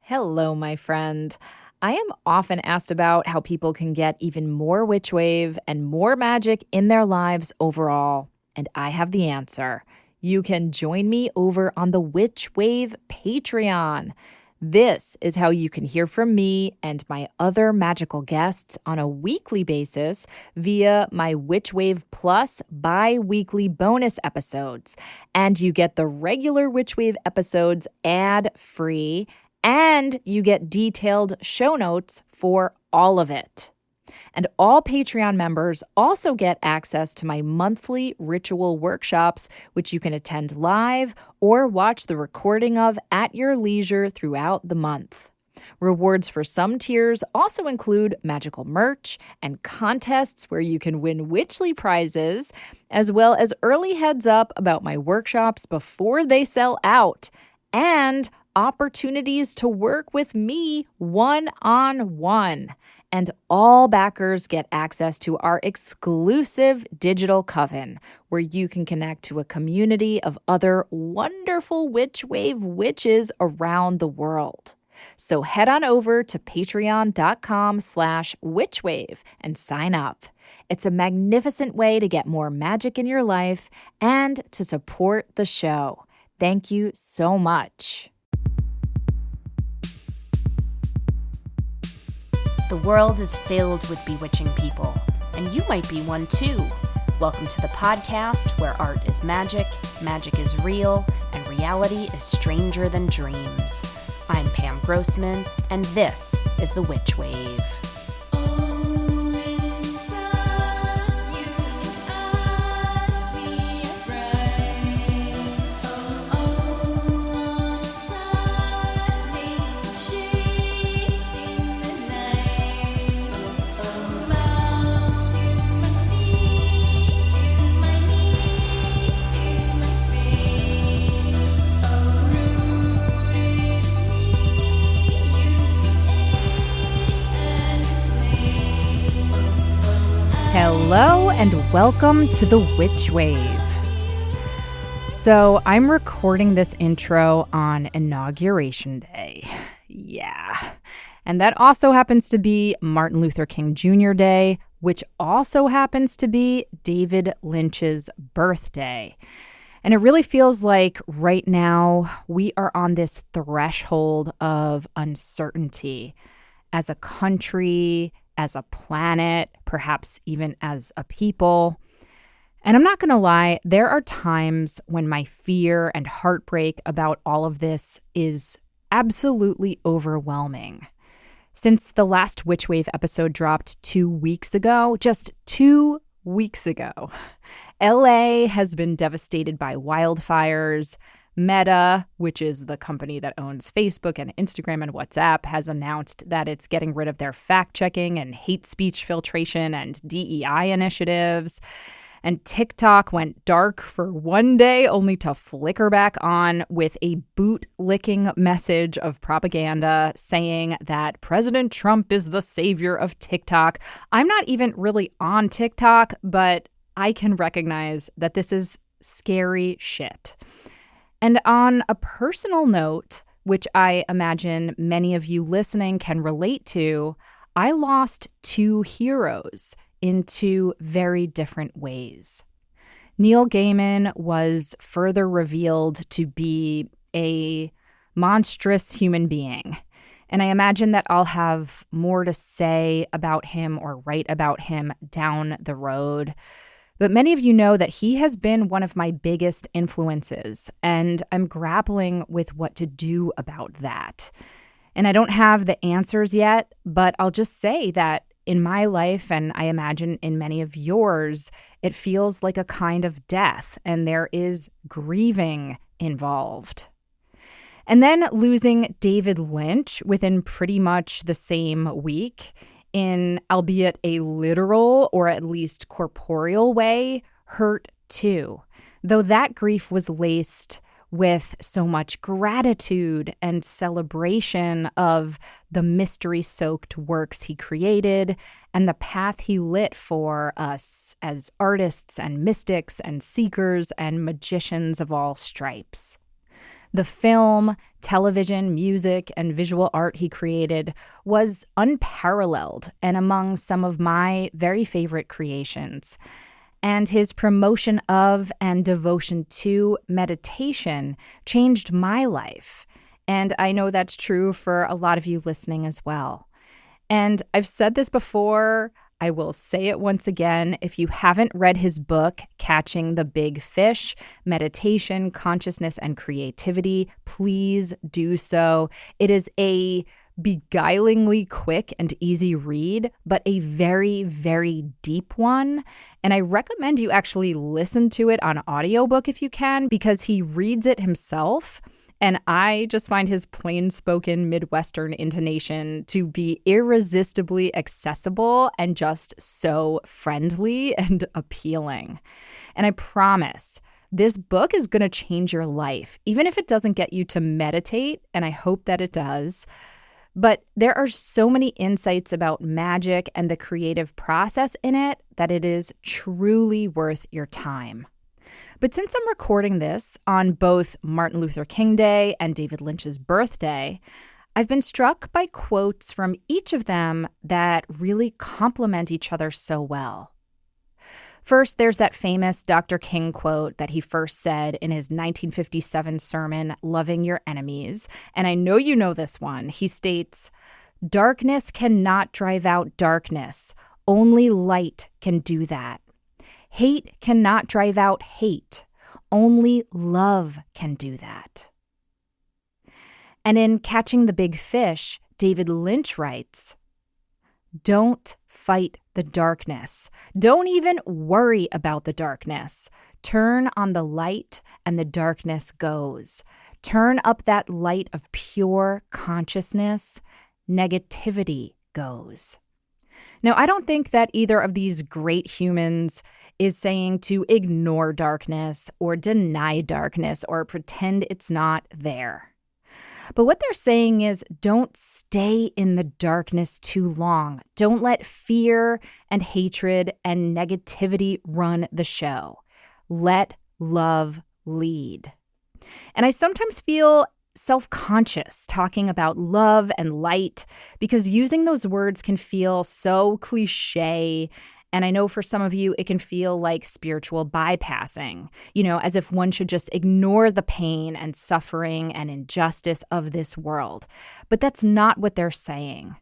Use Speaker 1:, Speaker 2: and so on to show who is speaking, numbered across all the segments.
Speaker 1: Hello, my friend. I am often asked about how people can get even more witch wave and more magic in their lives overall, and I have the answer. You can join me over on the Witch Wave Patreon. This is how you can hear from me and my other magical guests on a weekly basis via my Witch Wave Plus bi-weekly bonus episodes. And you get the regular Witch Wave episodes ad-free, and you get detailed show notes for all of it. And all Patreon members also get access to my monthly ritual workshops, which you can attend live or watch the recording of at your leisure throughout the month. Rewards for some tiers also include magical merch and contests where you can win witchly prizes, as well as early heads up about my workshops before they sell out, and opportunities to work with me one-on-one. And all backers get access to our exclusive digital coven, where you can connect to a community of other wonderful Witch Wave witches around the world. So head on over to patreon.com/witchwave and sign up. It's a magnificent way to get more magic in your life and to support the show. Thank you so much.
Speaker 2: The world is filled with bewitching people, and you might be one too. Welcome to the podcast where art is magic is real, and reality is stranger than dreams. I'm Pam Grossman, and this is The Witch Wave.
Speaker 1: Hello and welcome to the Witch Wave. So I'm recording this intro on Inauguration Day. Yeah. And that also happens to be Martin Luther King Jr. Day, which also happens to be David Lynch's birthday. And it really feels like right now we are on this threshold of uncertainty as a country, as a planet, perhaps even as a people. And I'm not going to lie, there are times when my fear and heartbreak about all of this is absolutely overwhelming. Since the last Witch Wave episode dropped 2 weeks ago, just 2 weeks ago, LA has been devastated by wildfires. Meta, which is the company that owns Facebook and Instagram and WhatsApp, has announced that it's getting rid of their fact-checking and hate speech filtration and DEI initiatives. And TikTok went dark for one day, only to flicker back on with a boot-licking message of propaganda saying that President Trump is the savior of TikTok. I'm not even really on TikTok, but I can recognize that this is scary shit. And on a personal note, which I imagine many of you listening can relate to, I lost 2 heroes in 2 very different ways. Neil Gaiman was further revealed to be a monstrous human being. And I imagine that I'll have more to say about him or write about him down the road. But many of you know that he has been one of my biggest influences, and I'm grappling with what to do about that. And I don't have the answers yet, but I'll just say that in my life, and I imagine in many of yours, it feels like a kind of death, and there is grieving involved. And then losing David Lynch within pretty much the same week, in albeit a literal or at least corporeal way, hurt too. Though that grief was laced with so much gratitude and celebration of the mystery-soaked works he created and the path he lit for us as artists and mystics and seekers and magicians of all stripes. The film, television, music, and visual art he created was unparalleled and among some of my very favorite creations. And his promotion of and devotion to meditation changed my life. And I know that's true for a lot of you listening as well. And I've said this before, I will say it once again. If you haven't read his book, Catching the Big Fish, Meditation, Consciousness, and Creativity, please do so. It is a beguilingly quick and easy read, but a very, very deep one. And I recommend you actually listen to it on audiobook if you can, because he reads it himself. And I just find his plain-spoken Midwestern intonation to be irresistibly accessible and just so friendly and appealing. And I promise, this book is going to change your life, even if it doesn't get you to meditate, and I hope that it does. But there are so many insights about magic and the creative process in it that it is truly worth your time. But since I'm recording this on both Martin Luther King Day and David Lynch's birthday, I've been struck by quotes from each of them that really complement each other so well. First, there's that famous Dr. King quote that he first said in his 1957 sermon, Loving Your Enemies. And I know you know this one. He states, "Darkness cannot drive out darkness. Only light can do that. Hate cannot drive out hate. Only love can do that." And in Catching the Big Fish, David Lynch writes, "Don't fight the darkness. Don't even worry about the darkness. Turn on the light and the darkness goes. Turn up that light of pure consciousness. Negativity goes." Now, I don't think that either of these great humans is saying to ignore darkness or deny darkness or pretend it's not there. But what they're saying is don't stay in the darkness too long. Don't let fear and hatred and negativity run the show. Let love lead. And I sometimes feel self-conscious talking about love and light because using those words can feel so cliche. And I know for some of you, it can feel like spiritual bypassing, as if one should just ignore the pain and suffering and injustice of this world. But that's not what they're saying.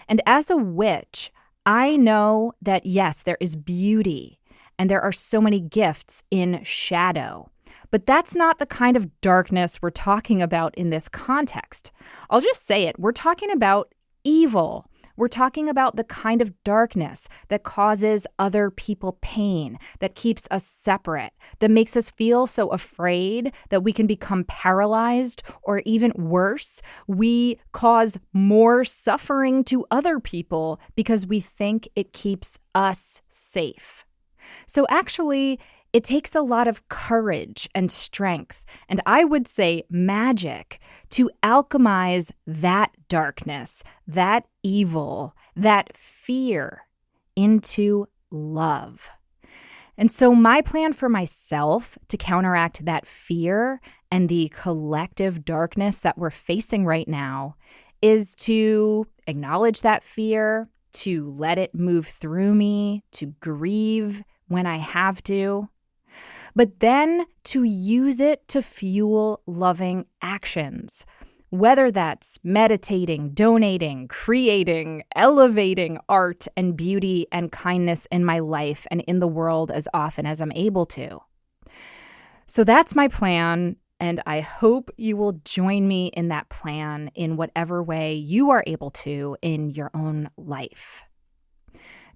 Speaker 1: And as a witch, I know that, yes, there is beauty and there are so many gifts in shadow. But that's not the kind of darkness we're talking about in this context. I'll just say it. We're talking about evil. We're talking about the kind of darkness that causes other people pain, that keeps us separate, that makes us feel so afraid that we can become paralyzed, or even worse, we cause more suffering to other people because we think it keeps us safe. So actually, it takes a lot of courage and strength, and I would say magic, to alchemize that darkness, that evil, that fear into love. And so my plan for myself to counteract that fear and the collective darkness that we're facing right now is to acknowledge that fear, to let it move through me, to grieve when I have to, but then to use it to fuel loving actions, whether that's meditating, donating, creating, elevating art and beauty and kindness in my life and in the world as often as I'm able to. So that's my plan, and I hope you will join me in that plan in whatever way you are able to in your own life.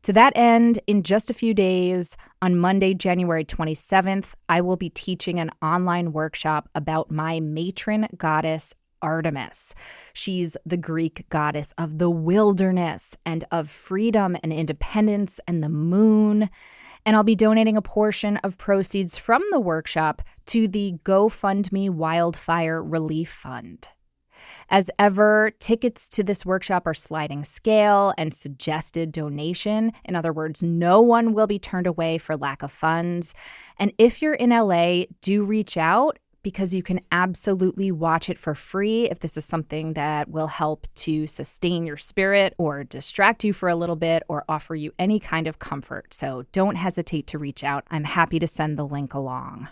Speaker 1: To that end, in just a few days, on Monday, January 27th, I will be teaching an online workshop about my matron goddess, Artemis. She's the Greek goddess of the wilderness and of freedom and independence and the moon. And I'll be donating a portion of proceeds from the workshop to the GoFundMe Wildfire Relief Fund. As ever, tickets to this workshop are sliding scale and suggested donation. In other words, no one will be turned away for lack of funds. And if you're in LA, do reach out, because you can absolutely watch it for free if this is something that will help to sustain your spirit or distract you for a little bit or offer you any kind of comfort. So don't hesitate to reach out. I'm happy to send the link along.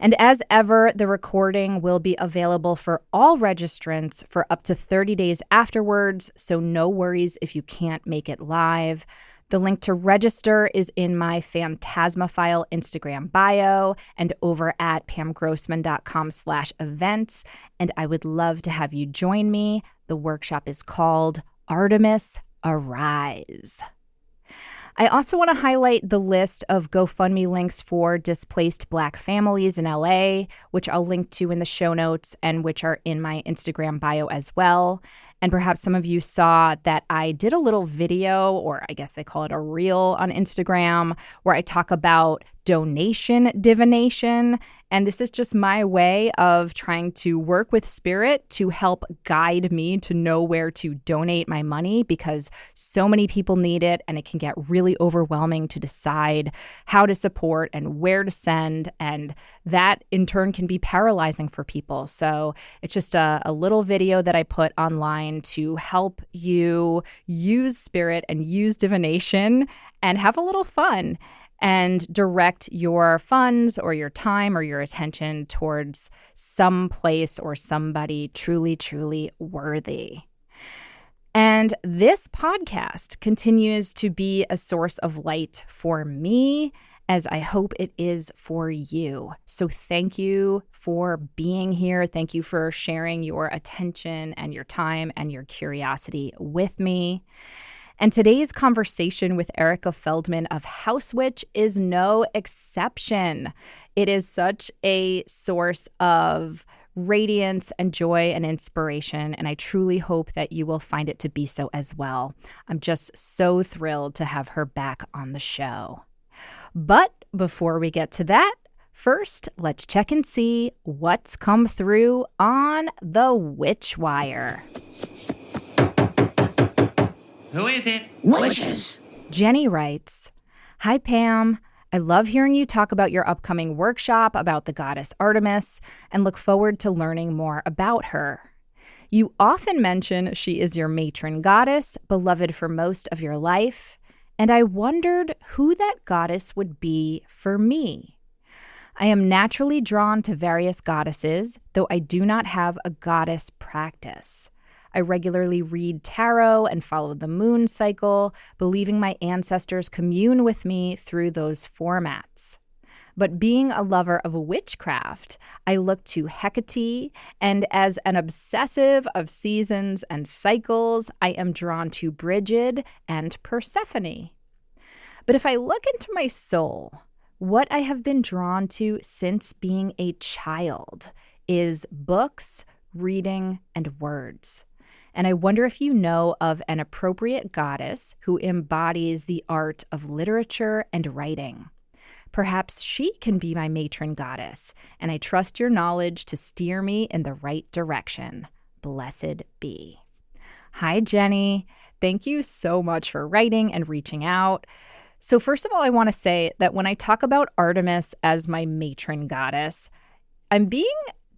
Speaker 1: And as ever, the recording will be available for all registrants for up to 30 days afterwards, so no worries if you can't make it live. The link to register is in my Phantasmaphile Instagram bio and over at pamgrossman.com/events, and I would love to have you join me. The workshop is called Artemis Arise. I also want to highlight the list of GoFundMe links for displaced Black families in LA, which I'll link to in the show notes and which are in my Instagram bio as well. And perhaps some of you saw that I did a little video, or I guess they call it a reel on Instagram, where I talk about donation divination. And this is just my way of trying to work with spirit to help guide me to know where to donate my money, because so many people need it and it can get really overwhelming to decide how to support and where to send. And that in turn can be paralyzing for people. So it's just a little video that I put online to help you use spirit and use divination and have a little fun and direct your funds or your time or your attention towards some place or somebody truly, truly worthy. And this podcast continues to be a source of light for me, as I hope it is for you. So thank you for being here. Thank you for sharing your attention and your time and your curiosity with me. And today's conversation with Erica Feldmann of HausWitch is no exception. It is such a source of radiance and joy and inspiration, and I truly hope that you will find it to be so as well. I'm just so thrilled to have her back on the show. But before we get to that, first, let's check and see what's come through on the Witch Wire.
Speaker 3: Who is it?
Speaker 4: Witches.
Speaker 1: Jenny writes, "Hi, Pam. I love hearing you talk about your upcoming workshop about the goddess Artemis and look forward to learning more about her. You often mention she is your matron goddess, beloved for most of your life, and I wondered who that goddess would be for me. I am naturally drawn to various goddesses, though I do not have a goddess practice. I regularly read tarot and follow the moon cycle, believing my ancestors commune with me through those formats. But being a lover of witchcraft, I look to Hecate, and as an obsessive of seasons and cycles, I am drawn to Brigid and Persephone. But if I look into my soul, what I have been drawn to since being a child is books, reading, and words. And I wonder if you know of an appropriate goddess who embodies the art of literature and writing. Perhaps she can be my matron goddess, and I trust your knowledge to steer me in the right direction. Blessed be." Hi, Jenny. Thank you so much for writing and reaching out. So first of all, I want to say that when I talk about Artemis as my matron goddess, I'm being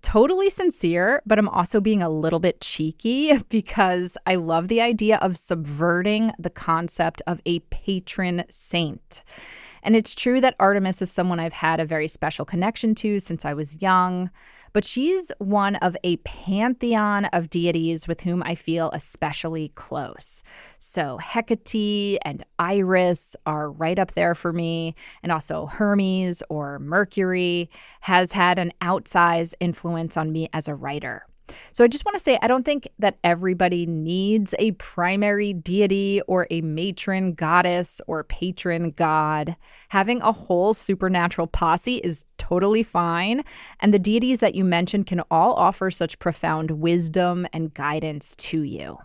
Speaker 1: totally sincere, but I'm also being a little bit cheeky because I love the idea of subverting the concept of a patron saint. And it's true that Artemis is someone I've had a very special connection to since I was young, but she's one of a pantheon of deities with whom I feel especially close. So Hecate and Iris are right up there for me, and also Hermes or Mercury has had an outsized influence on me as a writer. So I just want to say, I don't think that everybody needs a primary deity or a matron goddess or patron god. Having a whole supernatural posse is totally fine, and the deities that you mentioned can all offer such profound wisdom and guidance to you.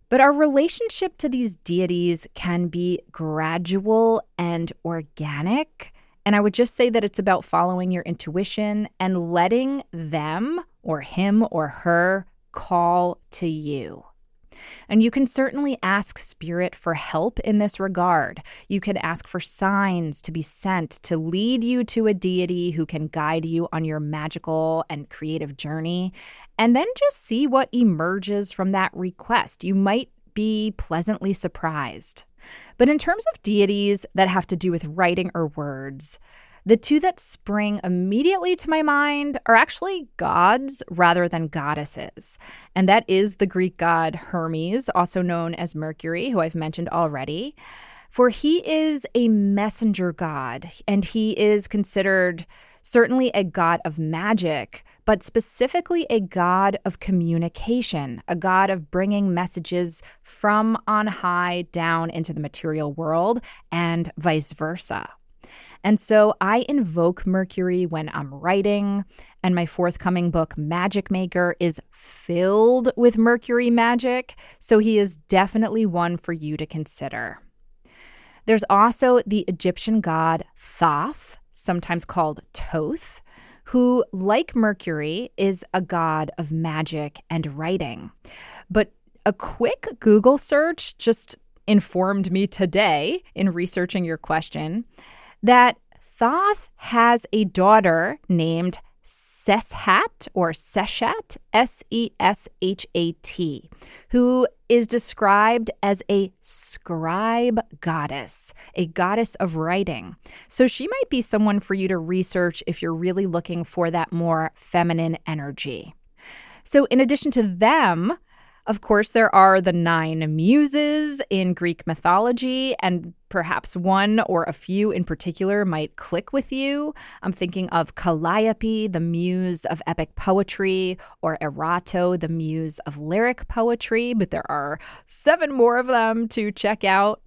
Speaker 1: But our relationship to these deities can be gradual and organic. And I would just say that it's about following your intuition and letting them or him or her call to you. And you can certainly ask Spirit for help in this regard. You can ask for signs to be sent to lead you to a deity who can guide you on your magical and creative journey, and then just see what emerges from that request. You might be pleasantly surprised. But in terms of deities that have to do with writing or words, the two that spring immediately to my mind are actually gods rather than goddesses. And that is the Greek god Hermes, also known as Mercury, who I've mentioned already. For he is a messenger god, and he is considered certainly a god of magic, but specifically a god of communication, a god of bringing messages from on high down into the material world and vice versa. And so I invoke Mercury when I'm writing, and my forthcoming book, Magic Maker, is filled with Mercury magic, so he is definitely one for you to consider. There's also the Egyptian god Thoth, sometimes called Thoth, who, like Mercury, is a god of magic and writing. But a quick Google search just informed me today, in researching your question, that Thoth has a daughter named Seshat, or Seshat, Seshat, who is described as a scribe goddess, a goddess of writing. So she might be someone for you to research if you're really looking for that more feminine energy. So in addition to them, of course, there are the 9 muses in Greek mythology, and perhaps one or a few in particular might click with you. I'm thinking of Calliope, the muse of epic poetry, or Erato, the muse of lyric poetry, but there are 7 more of them to check out.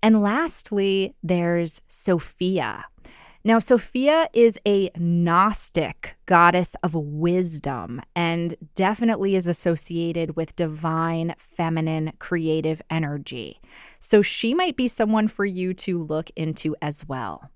Speaker 1: And lastly, there's Sophia. Now, Sophia is a Gnostic goddess of wisdom and definitely is associated with divine, feminine, creative energy. So she might be someone for you to look into as well.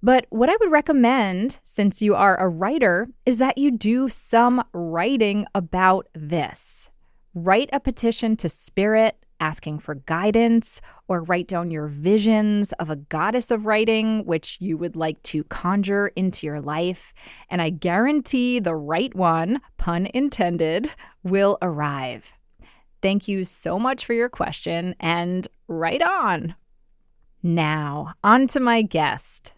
Speaker 1: But what I would recommend, since you are a writer, is that you do some writing about this. Write a petition to Spirit, asking for guidance, or write down your visions of a goddess of writing, which you would like to conjure into your life. And I guarantee the right one, pun intended, will arrive. Thank you so much for your question, and right on. Now, on to my guest.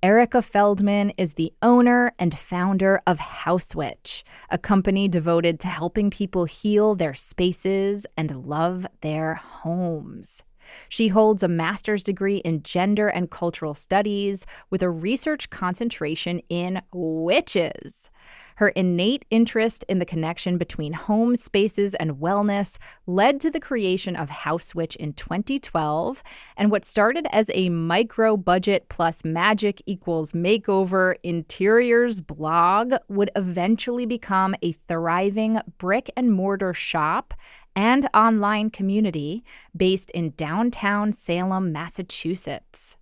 Speaker 1: Erica Feldmann is the owner and founder of HausWitch, a company devoted to helping people heal their spaces and love their homes. She holds a master's degree in gender and cultural studies with a research concentration in witches. Her innate interest in the connection between home spaces and wellness led to the creation of HausWitch in 2012, and what started as a micro-budget plus magic equals makeover interiors blog would eventually become a thriving brick-and-mortar shop and online community based in downtown Salem, Massachusetts.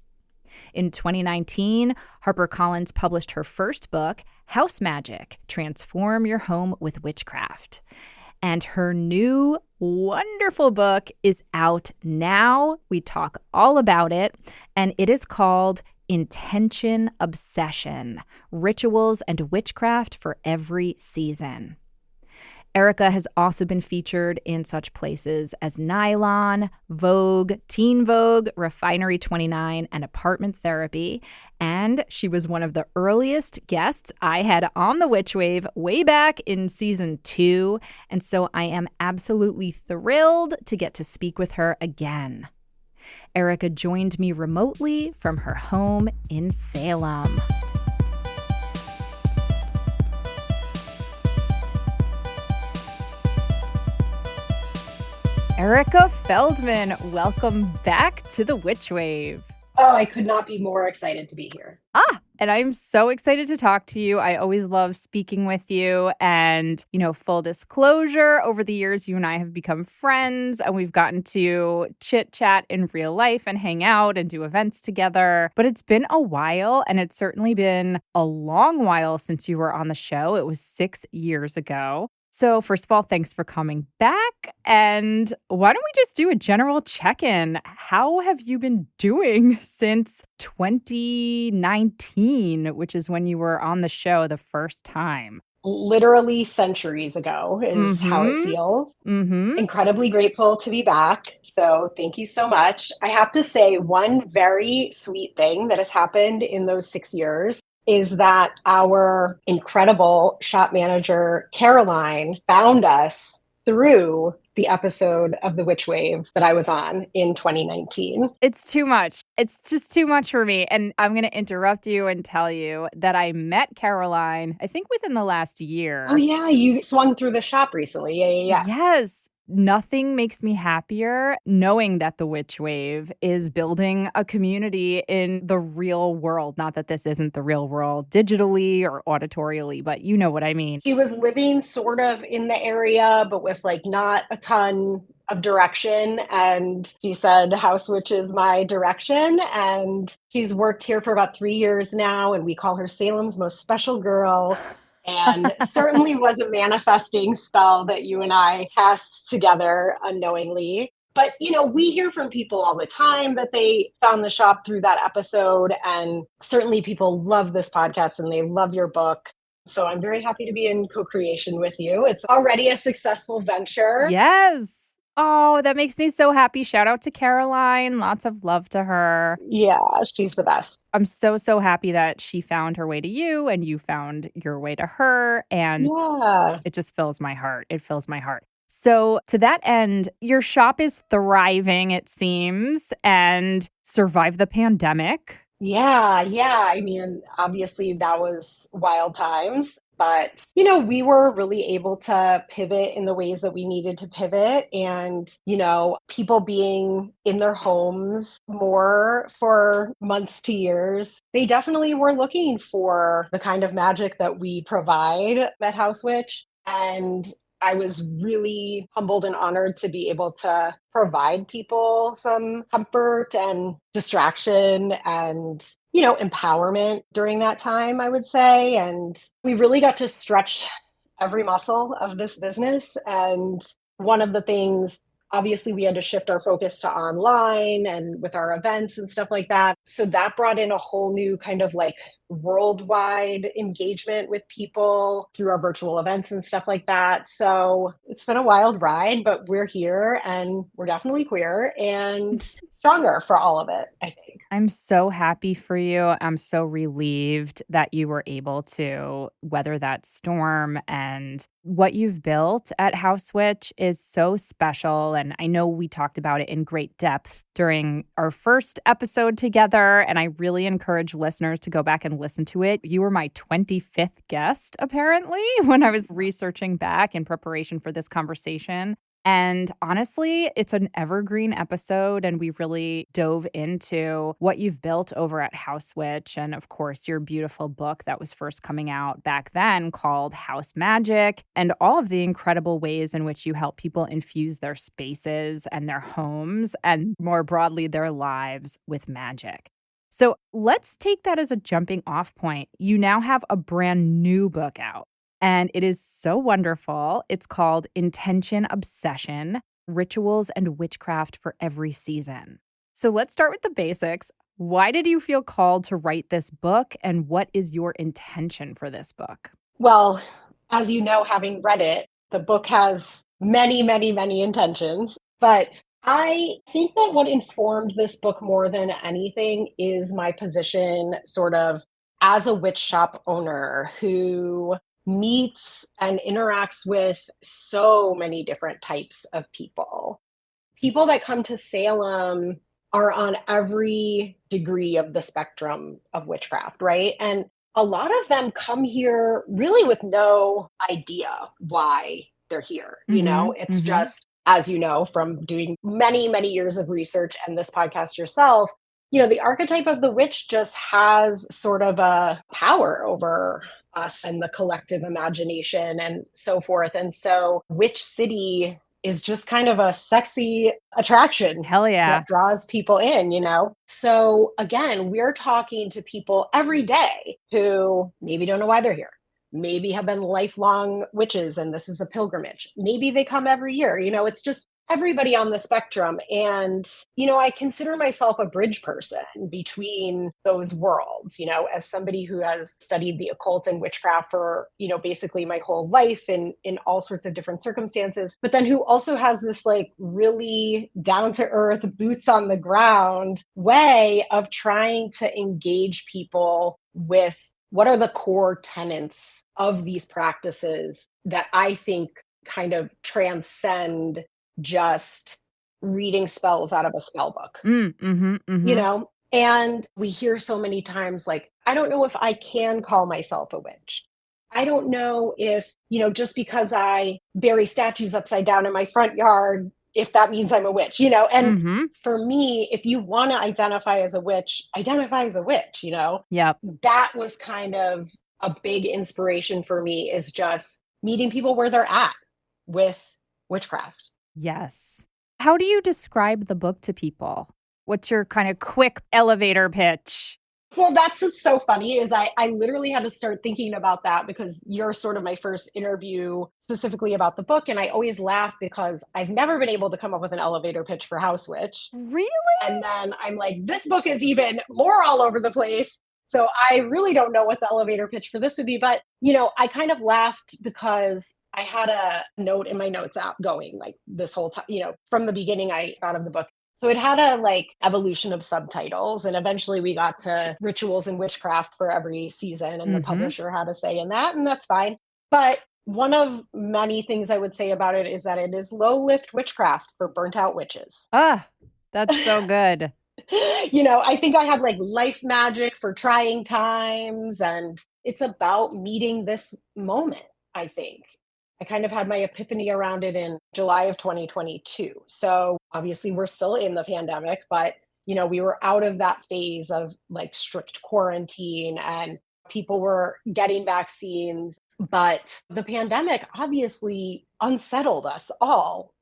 Speaker 1: In 2019, HarperCollins published her first book, House Magic: Transform Your Home with Witchcraft. And her new wonderful book is out now. We talk all about it, and it is called Intention Obsession: Rituals and Witchcraft for Every Season. Erica has also been featured in such places as Nylon, Vogue, Teen Vogue, Refinery 29, and Apartment Therapy. And she was one of the earliest guests I had on the Witch Wave way back in season 2. And so I am absolutely thrilled to get to speak with her again. Erica joined me remotely from her home in Salem. Erica Feldmann, welcome back to the Witch Wave.
Speaker 3: Oh, I could not be more excited to be here.
Speaker 1: And I'm so excited to talk to you. I always love speaking with you. And, full disclosure, over the years, you and I have become friends and we've gotten to chit chat in real life and hang out and do events together. But it's been a while, and it's certainly been a long while since you were on the show. It was 6 years ago. So, first of all, thanks for coming back. And why don't we just do a general check-in? How have you been doing since 2019, which is when you were on the show the first time?
Speaker 3: Literally centuries ago is how it
Speaker 1: Mm-hmm.
Speaker 3: feels.
Speaker 1: Mm-hmm.
Speaker 3: Incredibly grateful to be back. So thank you so much. I have to say, one very sweet thing that has happened in those 6 years is that our incredible shop manager, Caroline, found us through the episode of The Witch Wave that I was on in 2019.
Speaker 1: It's too much. It's just too much for me. And I'm going to interrupt you and tell you that I met Caroline, I think within the last year.
Speaker 3: Oh, yeah, you swung through the shop recently. Yeah.
Speaker 1: Yes. Nothing makes me happier knowing that the Witch Wave is building a community in the real world. Not that this isn't the real world digitally or auditorially, but you know what I mean.
Speaker 3: She was living sort of in the area, but with like not a ton of direction. And she said, HausWitch is my direction. And she's worked here for about 3 years now. And we call her Salem's most special girl. And certainly was a manifesting spell that you and I cast together unknowingly. But, we hear from people all the time that they found the shop through that episode. And certainly people love this podcast and they love your book. So I'm very happy to be in co-creation with you. It's already a successful venture.
Speaker 1: Yes. Oh, that makes me so happy. Shout out to Caroline. Lots of love to her.
Speaker 3: Yeah, she's the best.
Speaker 1: I'm so, so happy that she found her way to you and you found your way to her. And it just fills my heart. It fills my heart. So to that end, your shop is thriving, it seems, and survived the pandemic.
Speaker 3: Yeah. I mean, obviously that was wild times, but, we were really able to pivot in the ways that we needed to pivot. And, people being in their homes more for months to years, they definitely were looking for the kind of magic that we provide at HausWitch. And I was really humbled and honored to be able to provide people some comfort and distraction and, empowerment during that time, I would say. And we really got to stretch every muscle of this business. And one of the things, obviously, we had to shift our focus to online and with our events and stuff like that. So that brought in a whole new kind of like worldwide engagement with people through our virtual events and stuff like that. So it's been a wild ride, but we're here and we're definitely queer and stronger for all of it, I think.
Speaker 1: I'm so happy for you. I'm so relieved that you were able to weather that storm. And what you've built at HausWitch is so special. And I know we talked about it in great depth during our first episode together. And I really encourage listeners to go back and listen to it. You were my 25th guest, apparently, when I was researching back in preparation for this conversation. And honestly, it's an evergreen episode, and we really dove into what you've built over at HausWitch, and of course, your beautiful book that was first coming out back then called House Magic, and all of the incredible ways in which you help people infuse their spaces and their homes, and more broadly, their lives with magic. So let's take that as a jumping off point. You now have a brand new book out. And it is so wonderful. It's called Intention Obsession, Rituals and Witchcraft for Every Season. So let's start with the basics. Why did you feel called to write this book? And what is your intention for this book?
Speaker 3: Well, as you know, having read it, the book has many, many, many intentions. But I think that what informed this book more than anything is my position sort of as a witch shop owner who meets and interacts with so many different types of people. People that come to Salem are on every degree of the spectrum of witchcraft, right? And a lot of them come here really with no idea why they're here. It's just, as you know, from doing many, many years of research and this podcast yourself, the archetype of the witch just has sort of a power over us and the collective imagination and so forth. And so Witch City is just kind of a sexy attraction.
Speaker 1: Hell yeah.
Speaker 3: That draws people in, So again, we're talking to people every day who maybe don't know why they're here. maybe have been lifelong witches and this is a pilgrimage. Maybe they come every year. It's just everybody on the spectrum. And, I consider myself a bridge person between those worlds, as somebody who has studied the occult and witchcraft for, basically my whole life in all sorts of different circumstances, but then who also has this like really down to earth, boots on the ground way of trying to engage people with what are the core tenets of these practices that I think kind of transcend just reading spells out of a spell book, And we hear so many times, like, I don't know if I can call myself a witch. I don't know if, just because I bury statues upside down in my front yard, if that means I'm a witch, And for me, if you want to identify as a witch, identify as a witch,
Speaker 1: Yep.
Speaker 3: That was kind of a big inspiration for me, is just meeting people where they're at with witchcraft.
Speaker 1: Yes. How do you describe the book to people? What's your kind of quick elevator pitch?
Speaker 3: Well, that's what's so funny is I literally had to start thinking about that because you're sort of my first interview specifically about the book. And I always laugh because I've never been able to come up with an elevator pitch for HausWitch.
Speaker 1: Really?
Speaker 3: And then I'm like, this book is even more all over the place. So I really don't know what the elevator pitch for this would be. But, I kind of laughed because I had a note in my notes app going like this whole time, from the beginning I thought of the book. So it had a like evolution of subtitles, and eventually we got to rituals and witchcraft for every season, and the publisher had a say in that, and that's fine. But one of many things I would say about it is that it is low-lift witchcraft for burnt out witches.
Speaker 1: Ah, that's so good.
Speaker 3: I think I had like life magic for trying times, and it's about meeting this moment, I think. I kind of had my epiphany around it in July of 2022. So obviously we're still in the pandemic, but we were out of that phase of like strict quarantine and people were getting vaccines. But the pandemic obviously unsettled us all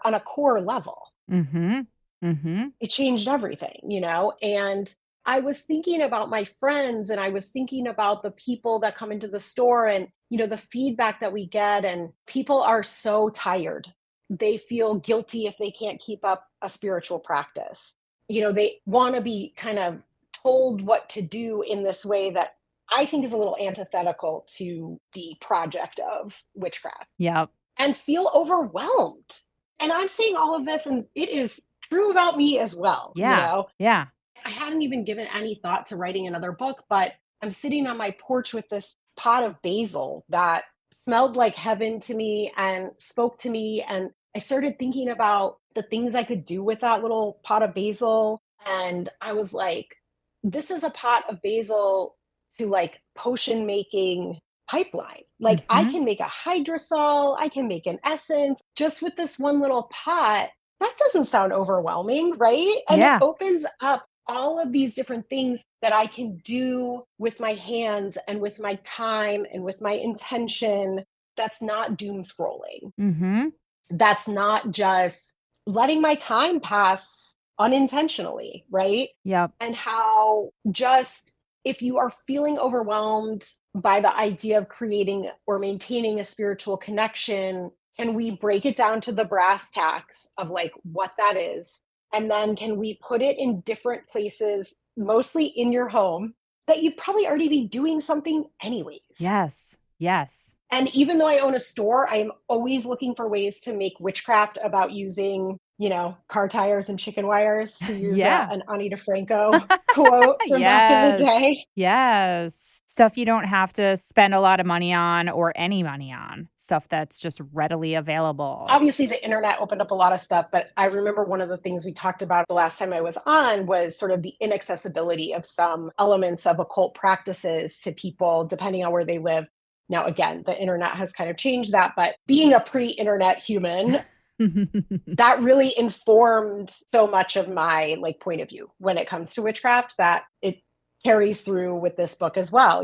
Speaker 3: on a core level. It changed everything, and I was thinking about my friends and I was thinking about the people that come into the store and, the feedback that we get, and people are so tired. They feel guilty if they can't keep up a spiritual practice. They want to be kind of told what to do in this way that I think is a little antithetical to the project of witchcraft.
Speaker 1: Yep.
Speaker 3: And feel overwhelmed. And I'm saying all of this, and it is true about me as well.
Speaker 1: Yeah. Yeah.
Speaker 3: I hadn't even given any thought to writing another book, but I'm sitting on my porch with this pot of basil that smelled like heaven to me and spoke to me. And I started thinking about the things I could do with that little pot of basil. And I was like, this is a pot of basil to like potion making pipeline. Like I can make a hydrosol, I can make an essence just with this one little pot. That doesn't sound overwhelming, right? And it opens up all of these different things that I can do with my hands and with my time and with my intention. That's not doom scrolling. That's not just letting my time pass unintentionally, right?
Speaker 1: Yep.
Speaker 3: And how just if you are feeling overwhelmed by the idea of creating or maintaining a spiritual connection, can we break it down to the brass tacks of like what that is? And then can we put it in different places, mostly in your home, that you'd probably already be doing something anyways?
Speaker 1: Yes. Yes.
Speaker 3: And even though I own a store, I am always looking for ways to make witchcraft about using, car tires and chicken wires, to use an Ani DeFranco quote from back in the day.
Speaker 1: Yes. Stuff you don't have to spend a lot of money on or any money on. Stuff that's just readily available.
Speaker 3: Obviously, the internet opened up a lot of stuff, but I remember one of the things we talked about the last time I was on was sort of the inaccessibility of some elements of occult practices to people, depending on where they live. Now, again, the internet has kind of changed that, but being a pre-internet human, that really informed so much of my point of view when it comes to witchcraft, that it carries through with this book as well,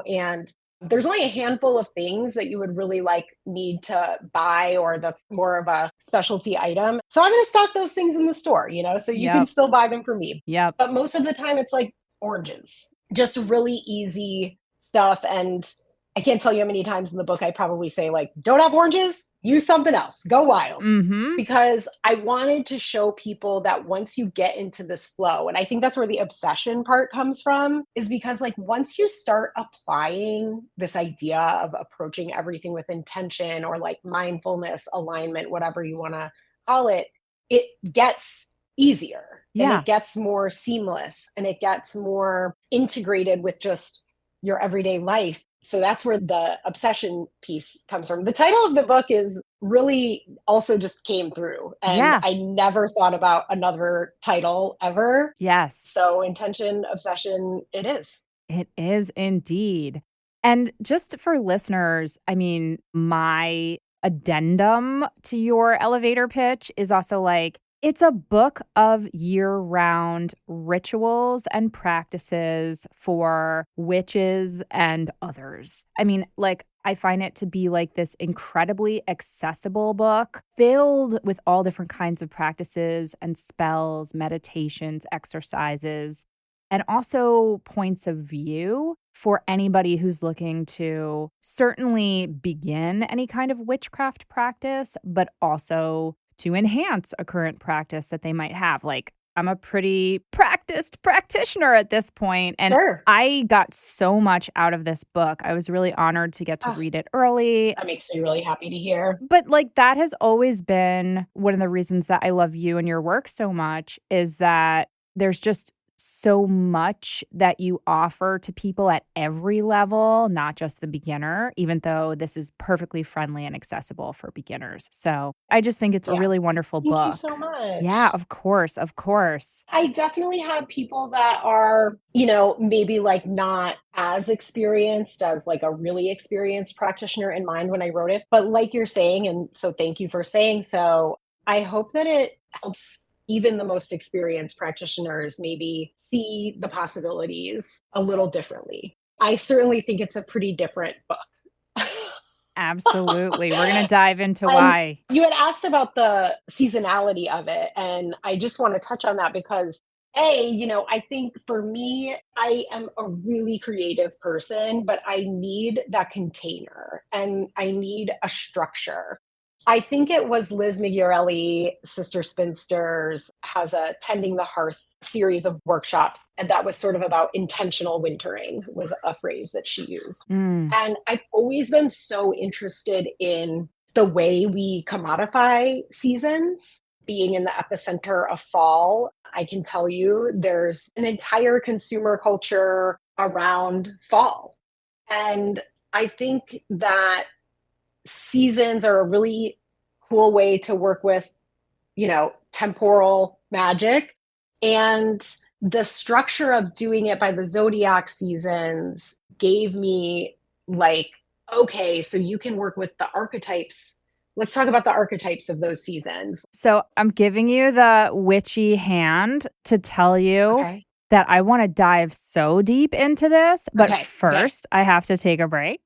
Speaker 3: and there's only a handful of things that you would really need to buy, or that's more of a specialty item. So I'm going to stock those things in the store, so you can still buy them from me.
Speaker 1: Yep.
Speaker 3: But most of the time it's like oranges, just really easy stuff. And I can't tell you how many times in the book I probably say, like, don't have oranges, use something else, go wild.
Speaker 1: Mm-hmm.
Speaker 3: Because I wanted to show people that once you get into this flow, and I think that's where the obsession part comes from, is because like once you start applying this idea of approaching everything with intention or like mindfulness, alignment, whatever you want to call it, it gets easier and it gets more seamless and it gets more integrated with just your everyday life. So that's where the obsession piece comes from. The title of the book is really also just came through. And I never thought about another title ever.
Speaker 1: Yes.
Speaker 3: So intention, obsession, it is.
Speaker 1: It is indeed. And just for listeners, I mean, my addendum to your elevator pitch is also like, it's a book of year-round rituals and practices for witches and others. I mean, like, I find it to be like this incredibly accessible book filled with all different kinds of practices and spells, meditations, exercises, and also points of view for anybody who's looking to certainly begin any kind of witchcraft practice, but also to enhance a current practice that they might have. Like, I'm a pretty practiced practitioner at this point, and I got so much out of this book. I was really honored to get to read it early.
Speaker 3: That makes me really happy to hear.
Speaker 1: But like, that has always been one of the reasons that I love you and your work so much, is that there's just so much that you offer to people at every level, not just the beginner, even though this is perfectly friendly and accessible for beginners. So I just think it's a really wonderful book.
Speaker 3: Thank you so much.
Speaker 1: Yeah, of course. Of course.
Speaker 3: I definitely have people that are, you know, maybe like not as experienced as like a really experienced practitioner in mind when I wrote it. But like you're saying, and so thank you for saying so, I hope that it helps even the most experienced practitioners maybe see the possibilities a little differently. I certainly think it's a pretty different book.
Speaker 1: Absolutely. We're going to dive into why.
Speaker 3: You had asked about the seasonality of it, and I just want to touch on that because you know, I think for me, I am a really creative person, but I need that container and I need a structure. I think it was Liz Migliorelli, Sister Spinsters, has a Tending the Hearth series of workshops. And that was sort of about intentional wintering, was a phrase that she used. And I've always been so interested in the way we commodify seasons. Being in the epicenter of fall, I can tell you there's an entire consumer culture around fall. And I think that seasons are a really cool way to work with, you know, temporal magic. And the structure of doing it by the zodiac seasons gave me like, okay, so you can work with the archetypes. Let's talk about the archetypes of those seasons.
Speaker 1: So I'm giving you the witchy hand to tell you that I want to dive so deep into this. But first, I have to take a break.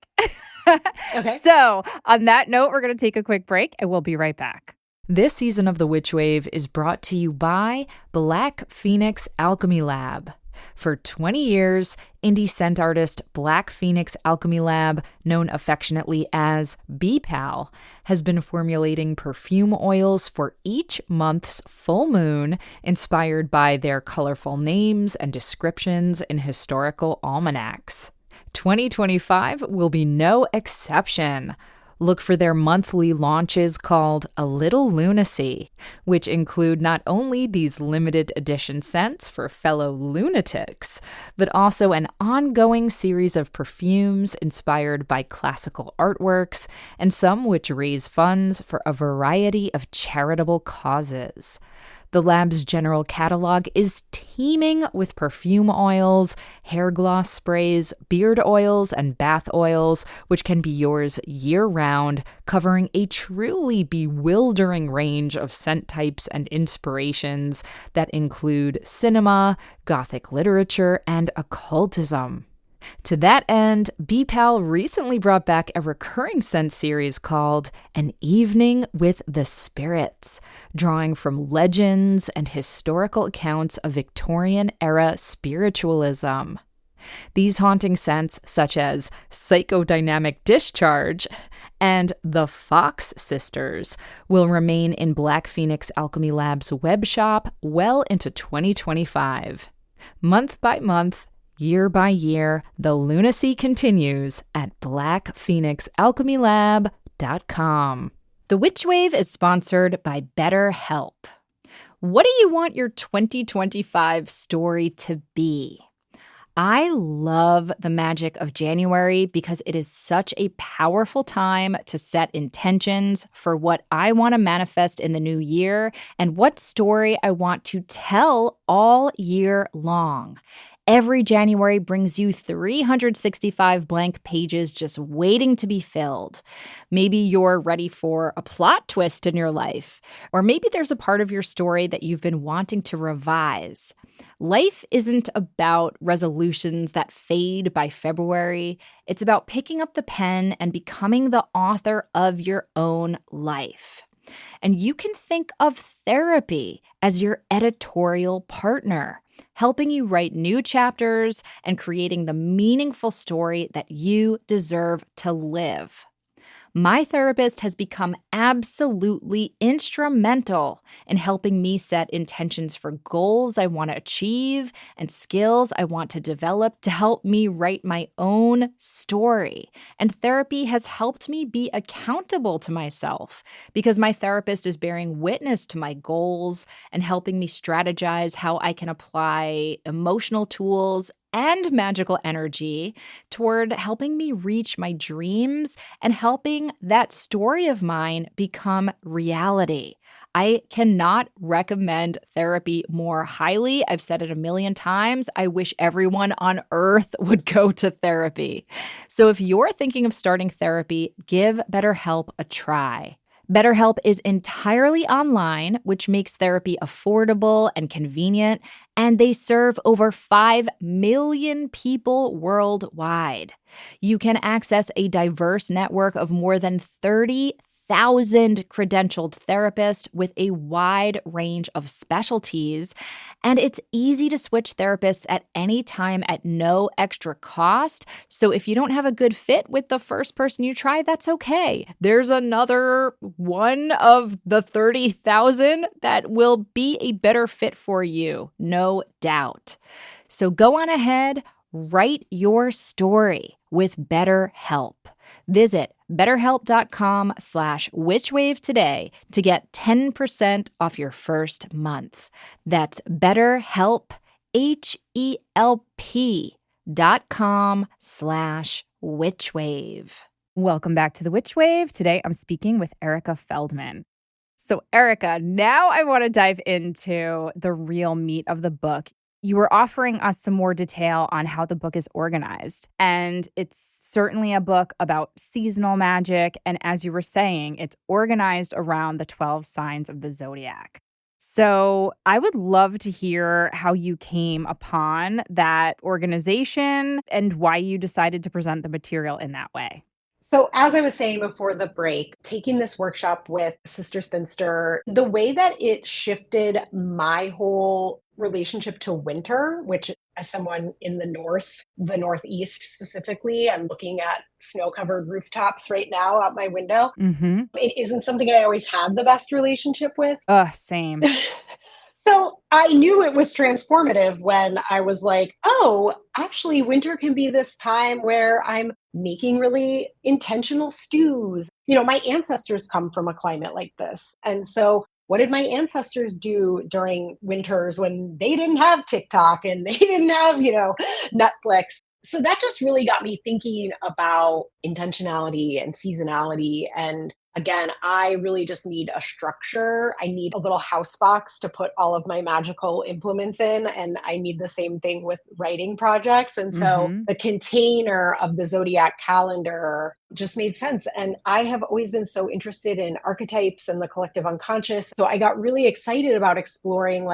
Speaker 1: So on that note, we're going to take a quick break and we'll be right back. This season of The Witch Wave is brought to you by Black Phoenix Alchemy Lab. For 20 years, indie scent artist Black Phoenix Alchemy Lab, known affectionately as BPAL, has been formulating perfume oils for each month's full moon, inspired by their colorful names and descriptions in historical almanacs. 2025 will be no exception. Look for their monthly launches called A Little Lunacy, which include not only these limited edition scents for fellow lunatics, but also an ongoing series of perfumes inspired by classical artworks, and some which raise funds for a variety of charitable causes. The lab's general catalog is teeming with perfume oils, hair gloss sprays, beard oils, and bath oils, which can be yours year-round, covering a truly bewildering range of scent types and inspirations that include cinema, gothic literature, and occultism. To that end, BPAL recently brought back a recurring scent series called An Evening with the Spirits, drawing from legends and historical accounts of Victorian-era spiritualism. These haunting scents, such as psychodynamic discharge and the Fox Sisters, will remain in Black Phoenix Alchemy Lab's web shop well into 2025. Month by month, year by year, the lunacy continues at blackphoenixalchemylab.com. The Witch Wave is sponsored by BetterHelp. What do you want your 2025 story to be? I love the magic of January because it is such a powerful time to set intentions for what I want to manifest in the new year and what story I want to tell all year long. Every January brings you 365 blank pages just waiting to be filled. Maybe you're ready for a plot twist in your life, or maybe there's a part of your story that you've been wanting to revise. Life isn't about resolutions that fade by February. It's about picking up the pen and becoming the author of your own life. And you can think of therapy as your editorial partner, helping you write new chapters and creating the meaningful story that you deserve to live. My therapist has become absolutely instrumental in helping me set intentions for goals I want to achieve and skills I want to develop to help me write my own story. And therapy has helped me be accountable to myself because my therapist is bearing witness to my goals and helping me strategize how I can apply emotional tools and magical energy toward helping me reach my dreams and helping that story of mine become reality. I cannot recommend therapy more highly. I've said it a million times. I wish everyone on earth would go to therapy. So if you're thinking of starting therapy, give BetterHelp a try. BetterHelp is entirely online, which makes therapy affordable and convenient, and they serve over 5 million people worldwide. You can access a diverse network of more than 30,000 credentialed therapists with a wide range of specialties, and it's easy to switch therapists at any time at no extra cost. So if you don't have a good fit with the first person you try, that's okay. There's another one of the 30,000 that will be a better fit for you, no doubt. So go on ahead, write your story with BetterHelp. Visit BetterHelp.com/witchwave today to get 10% off your first month. That's BetterHelp, HELP.com/witchwave. Welcome back to the Witch Wave. Today I'm speaking with Erica Feldmann. So Erica, now I want to dive into the real meat of the book. You were offering us some more detail on how the book is organized. And it's certainly a book about seasonal magic. And as you were saying, it's organized around the 12 signs of the zodiac. So I would love to hear how you came upon that organization and why you decided to present the material in that way.
Speaker 3: So as I was saying before the break, taking this workshop with Sister Spinster, the way that it shifted my whole relationship to winter, which as someone in the Northeast specifically, I'm looking at snow-covered rooftops right now out my window.
Speaker 1: Mm-hmm.
Speaker 3: It isn't something I always had the best relationship with.
Speaker 1: Same.
Speaker 3: So I knew it was transformative when I was like, oh, actually, winter can be this time where I'm making really intentional stews. You know, my ancestors come from a climate like this. And so what did my ancestors do during winters when they didn't have TikTok and they didn't have, Netflix? So that just really got me thinking about intentionality and seasonality. And again, I really just need a structure. I need a little house box to put all of my magical implements in. And I need the same thing with writing projects. And so the container of the zodiac calendar just made sense. And I have always been so interested in archetypes and the collective unconscious. So I got really excited about exploring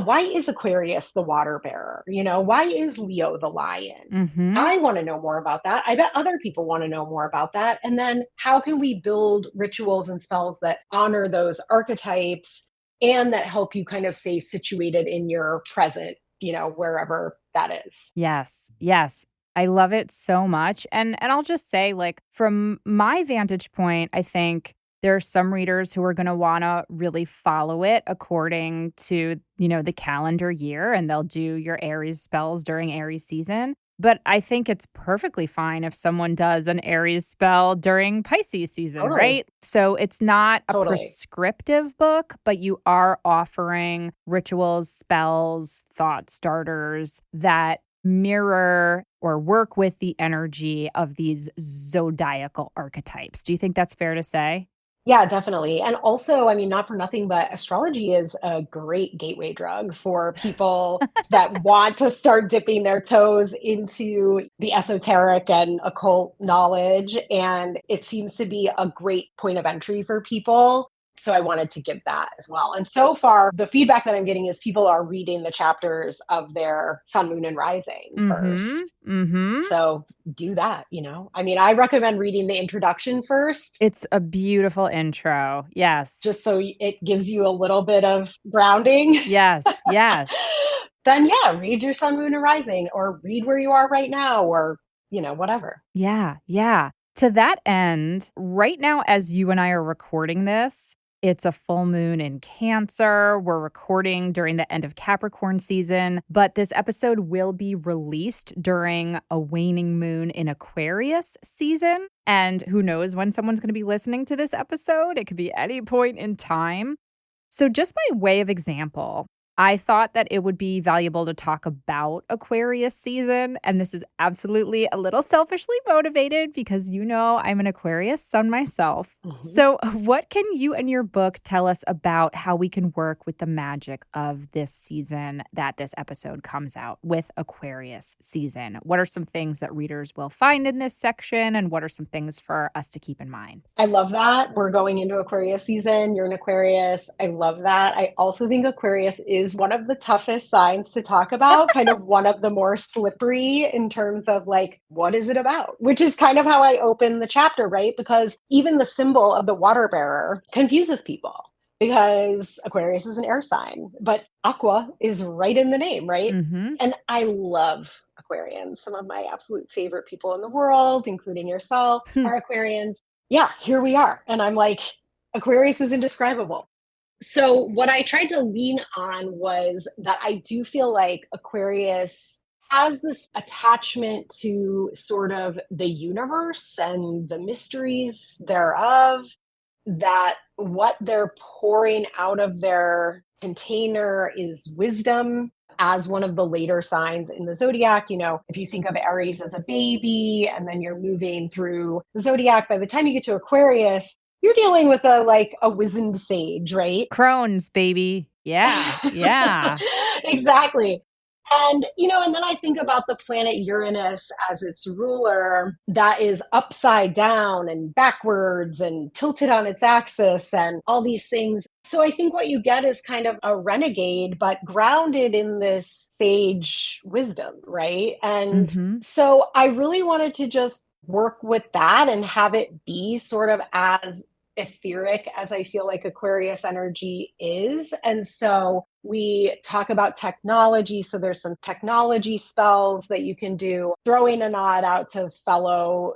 Speaker 3: why is Aquarius the water bearer? Why is Leo the lion?
Speaker 1: Mm-hmm.
Speaker 3: I want to know more about that. I bet other people want to know more about that. And then how can we build rituals and spells that honor those archetypes and that help you kind of stay situated in your present wherever that is.
Speaker 1: Yes. Yes. I love it so much. And I'll just say, like, from my vantage point, I think there are some readers who are going to want to really follow it according to, the calendar year, and they'll do your Aries spells during Aries season. But I think it's perfectly fine if someone does an Aries spell during Pisces season,
Speaker 3: Totally.
Speaker 1: right? So it's not a
Speaker 3: Totally.
Speaker 1: prescriptive book, but you are offering rituals, spells, thought starters that mirror or work with the energy of these zodiacal archetypes. Do you think that's fair to say?
Speaker 3: Yeah, definitely. And also, I mean, not for nothing, but astrology is a great gateway drug for people that want to start dipping their toes into the esoteric and occult knowledge. And it seems to be a great point of entry for people. So I wanted to give that as well. And so far, the feedback that I'm getting is people are reading the chapters of their sun, moon, and rising first. So do that, I mean, I recommend reading the introduction first.
Speaker 1: It's a beautiful intro. Yes.
Speaker 3: Just so it gives you a little bit of grounding.
Speaker 1: Yes. Yes.
Speaker 3: Then, yeah, read your sun, moon, and rising, or read where you are right now, or, whatever.
Speaker 1: Yeah. Yeah. To that end, right now, as you and I are recording this, it's a full moon in Cancer. We're recording during the end of Capricorn season, but this episode will be released during a waning moon in Aquarius season. And who knows when someone's going to be listening to this episode? It could be any point in time. So just by way of example, I thought that it would be valuable to talk about Aquarius season. And this is absolutely a little selfishly motivated because I'm an Aquarius sun myself. So what can you and your book tell us about how we can work with the magic of this season that this episode comes out with Aquarius season? What are some things that readers will find in this section? And what are some things for us to keep in mind?
Speaker 3: I love that. We're going into Aquarius season. You're an Aquarius. I love that. I also think Aquarius is one of the toughest signs to talk about, kind of one of the more slippery in terms of like, what is it about? Which is kind of how I open the chapter, right? Because even the symbol of the water bearer confuses people because Aquarius is an air sign, but aqua is right in the name, right? And I love Aquarians. Some of my absolute favorite people in the world, including yourself, are Aquarians. Yeah, here we are. And I'm like, Aquarius is indescribable. So what I tried to lean on was that I do feel like Aquarius has this attachment to sort of the universe and the mysteries thereof, that what they're pouring out of their container is wisdom. As one of the later signs in the zodiac, if you think of Aries as a baby and then you're moving through the zodiac, by the time you get to Aquarius, you're dealing with a wizened sage, right?
Speaker 1: Crohn's, baby. Yeah. Yeah.
Speaker 3: Exactly. And, and then I think about the planet Uranus as its ruler that is upside down and backwards and tilted on its axis and all these things. So I think what you get is kind of a renegade, but grounded in this sage wisdom, right? And so I really wanted to just work with that and have it be sort of as etheric as I feel like Aquarius energy is. And so we talk about technology. So there's some technology spells that you can do, throwing a nod out to fellow,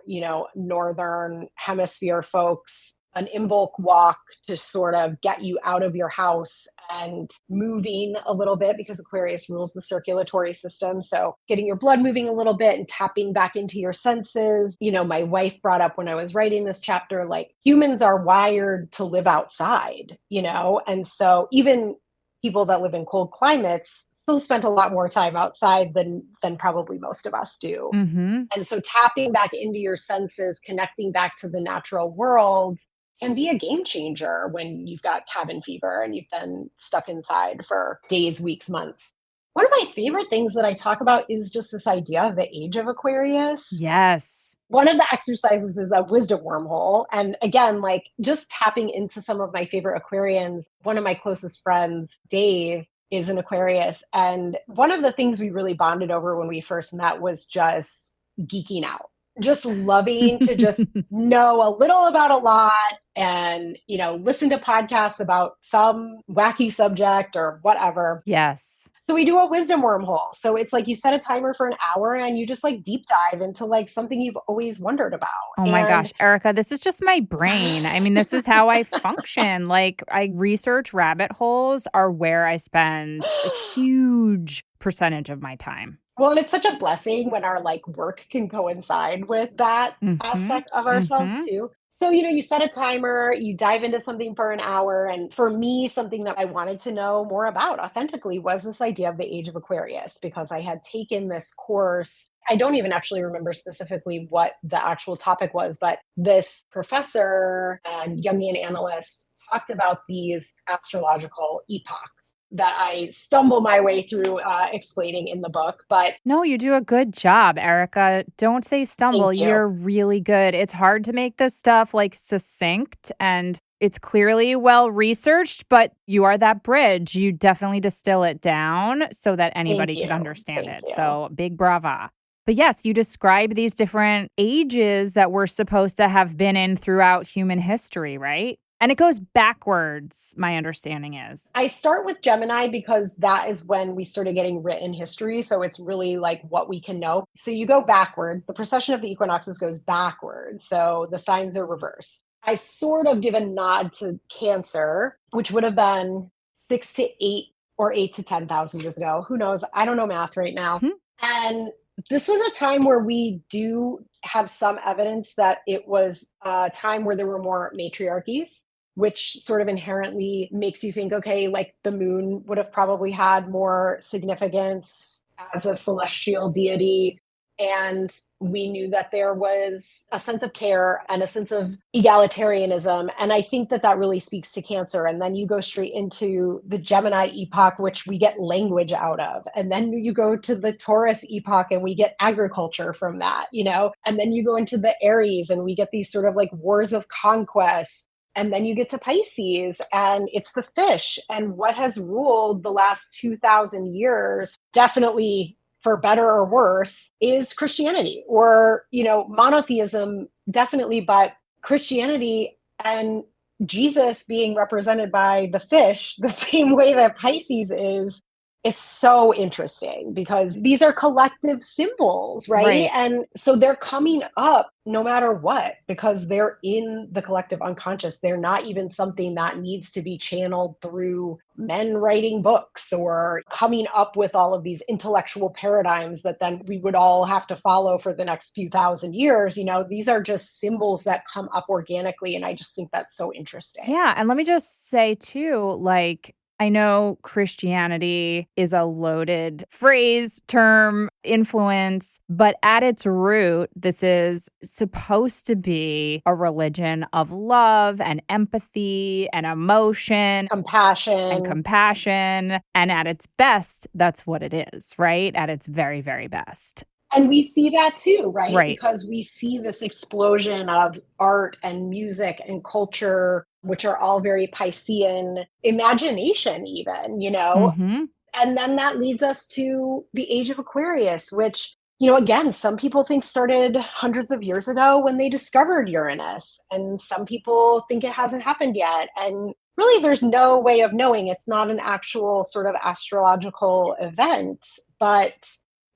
Speaker 3: Northern Hemisphere folks, an Imbolc walk to sort of get you out of your house and moving a little bit because Aquarius rules the circulatory system. So getting your blood moving a little bit and tapping back into your senses. My wife brought up when I was writing this chapter, like humans are wired to live outside, and so even people that live in cold climates still spent a lot more time outside than probably most of us do. And so tapping back into your senses, connecting back to the natural world can be a game changer when you've got cabin fever and you've been stuck inside for days, weeks, months. One of my favorite things that I talk about is just this idea of the age of Aquarius.
Speaker 1: Yes.
Speaker 3: One of the exercises is a wisdom wormhole. And again, like just tapping into some of my favorite Aquarians. One of my closest friends, Dave, is an Aquarius. And one of the things we really bonded over when we first met was just geeking out. Just loving to just know a little about a lot and, listen to podcasts about some wacky subject or whatever.
Speaker 1: Yes.
Speaker 3: So we do a wisdom wormhole. So it's like you set a timer for an hour and you just like deep dive into like something you've always wondered about.
Speaker 1: Oh my gosh, Erica, this is just my brain. I mean, this is how I function. Like, I research rabbit holes are where I spend a huge percentage of my time.
Speaker 3: Well, and it's such a blessing when our like work can coincide with that
Speaker 1: Mhm.
Speaker 3: aspect of ourselves
Speaker 1: Mhm.
Speaker 3: too. So, you set a timer, you dive into something for an hour. And for me, something that I wanted to know more about authentically was this idea of the age of Aquarius, because I had taken this course. I don't even actually remember specifically what the actual topic was, but this professor and Jungian analyst talked about these astrological epochs that I stumble my way through explaining in the book. But
Speaker 1: No, you do a good job, Erica. Don't say
Speaker 3: thank
Speaker 1: stumble.
Speaker 3: you.
Speaker 1: You're really good. It's hard to make this stuff like succinct and it's clearly well researched, but you are that bridge. You definitely distill it down so that
Speaker 3: Thank
Speaker 1: anybody could
Speaker 3: you.
Speaker 1: understand
Speaker 3: Thank
Speaker 1: it.
Speaker 3: you.
Speaker 1: So, big brava. But yes, you describe these different ages that we're supposed to have been in throughout human history, right? And it goes backwards, my understanding is.
Speaker 3: I start with Gemini because that is when we started getting written history. So it's really like what we can know. So you go backwards. The precession of the equinoxes goes backwards. So the signs are reversed. I sort of give a nod to Cancer, which would have been 6 to 8 or 8 to 10,000 years ago. Who knows? I don't know math right now.
Speaker 1: Hmm.
Speaker 3: And this was a time where we do have some evidence that it was a time where there were more matriarchies, which sort of inherently makes you think, okay, like the moon would have probably had more significance as a celestial deity. And we knew that there was a sense of care and a sense of egalitarianism. And I think that that really speaks to Cancer. And then you go straight into the Gemini epoch, which we get language out of. And then you go to the Taurus epoch and we get agriculture from that. And then you go into the Aries and we get these sort of like wars of conquest. And then you get to Pisces and it's the fish. And what has ruled the last 2,000 years, definitely for better or worse, is Christianity or, monotheism, definitely, but Christianity and Jesus being represented by the fish, the same way that Pisces is. It's so interesting because these are collective symbols, right?
Speaker 1: Right.
Speaker 3: And so they're coming up no matter what because they're in the collective unconscious. They're not even something that needs to be channeled through men writing books or coming up with all of these intellectual paradigms that then we would all have to follow for the next few thousand years. These are just symbols that come up organically. And I just think that's so interesting.
Speaker 1: Yeah, and let me just say too, like, I know Christianity is a loaded phrase, term, influence, but at its root, this is supposed to be a religion of love and empathy and emotion and
Speaker 3: Compassion.
Speaker 1: compassion. And at its best, that's what it is, right? At its very, very best.
Speaker 3: And we see that too, right?
Speaker 1: Right.
Speaker 3: Because we see this explosion of art and music and culture, which are all very Piscean imagination, even.
Speaker 1: Mm-hmm.
Speaker 3: And then that leads us to the age of Aquarius, which, again, some people think started hundreds of years ago when they discovered Uranus. And some people think it hasn't happened yet. And really, there's no way of knowing. It's not an actual sort of astrological event, but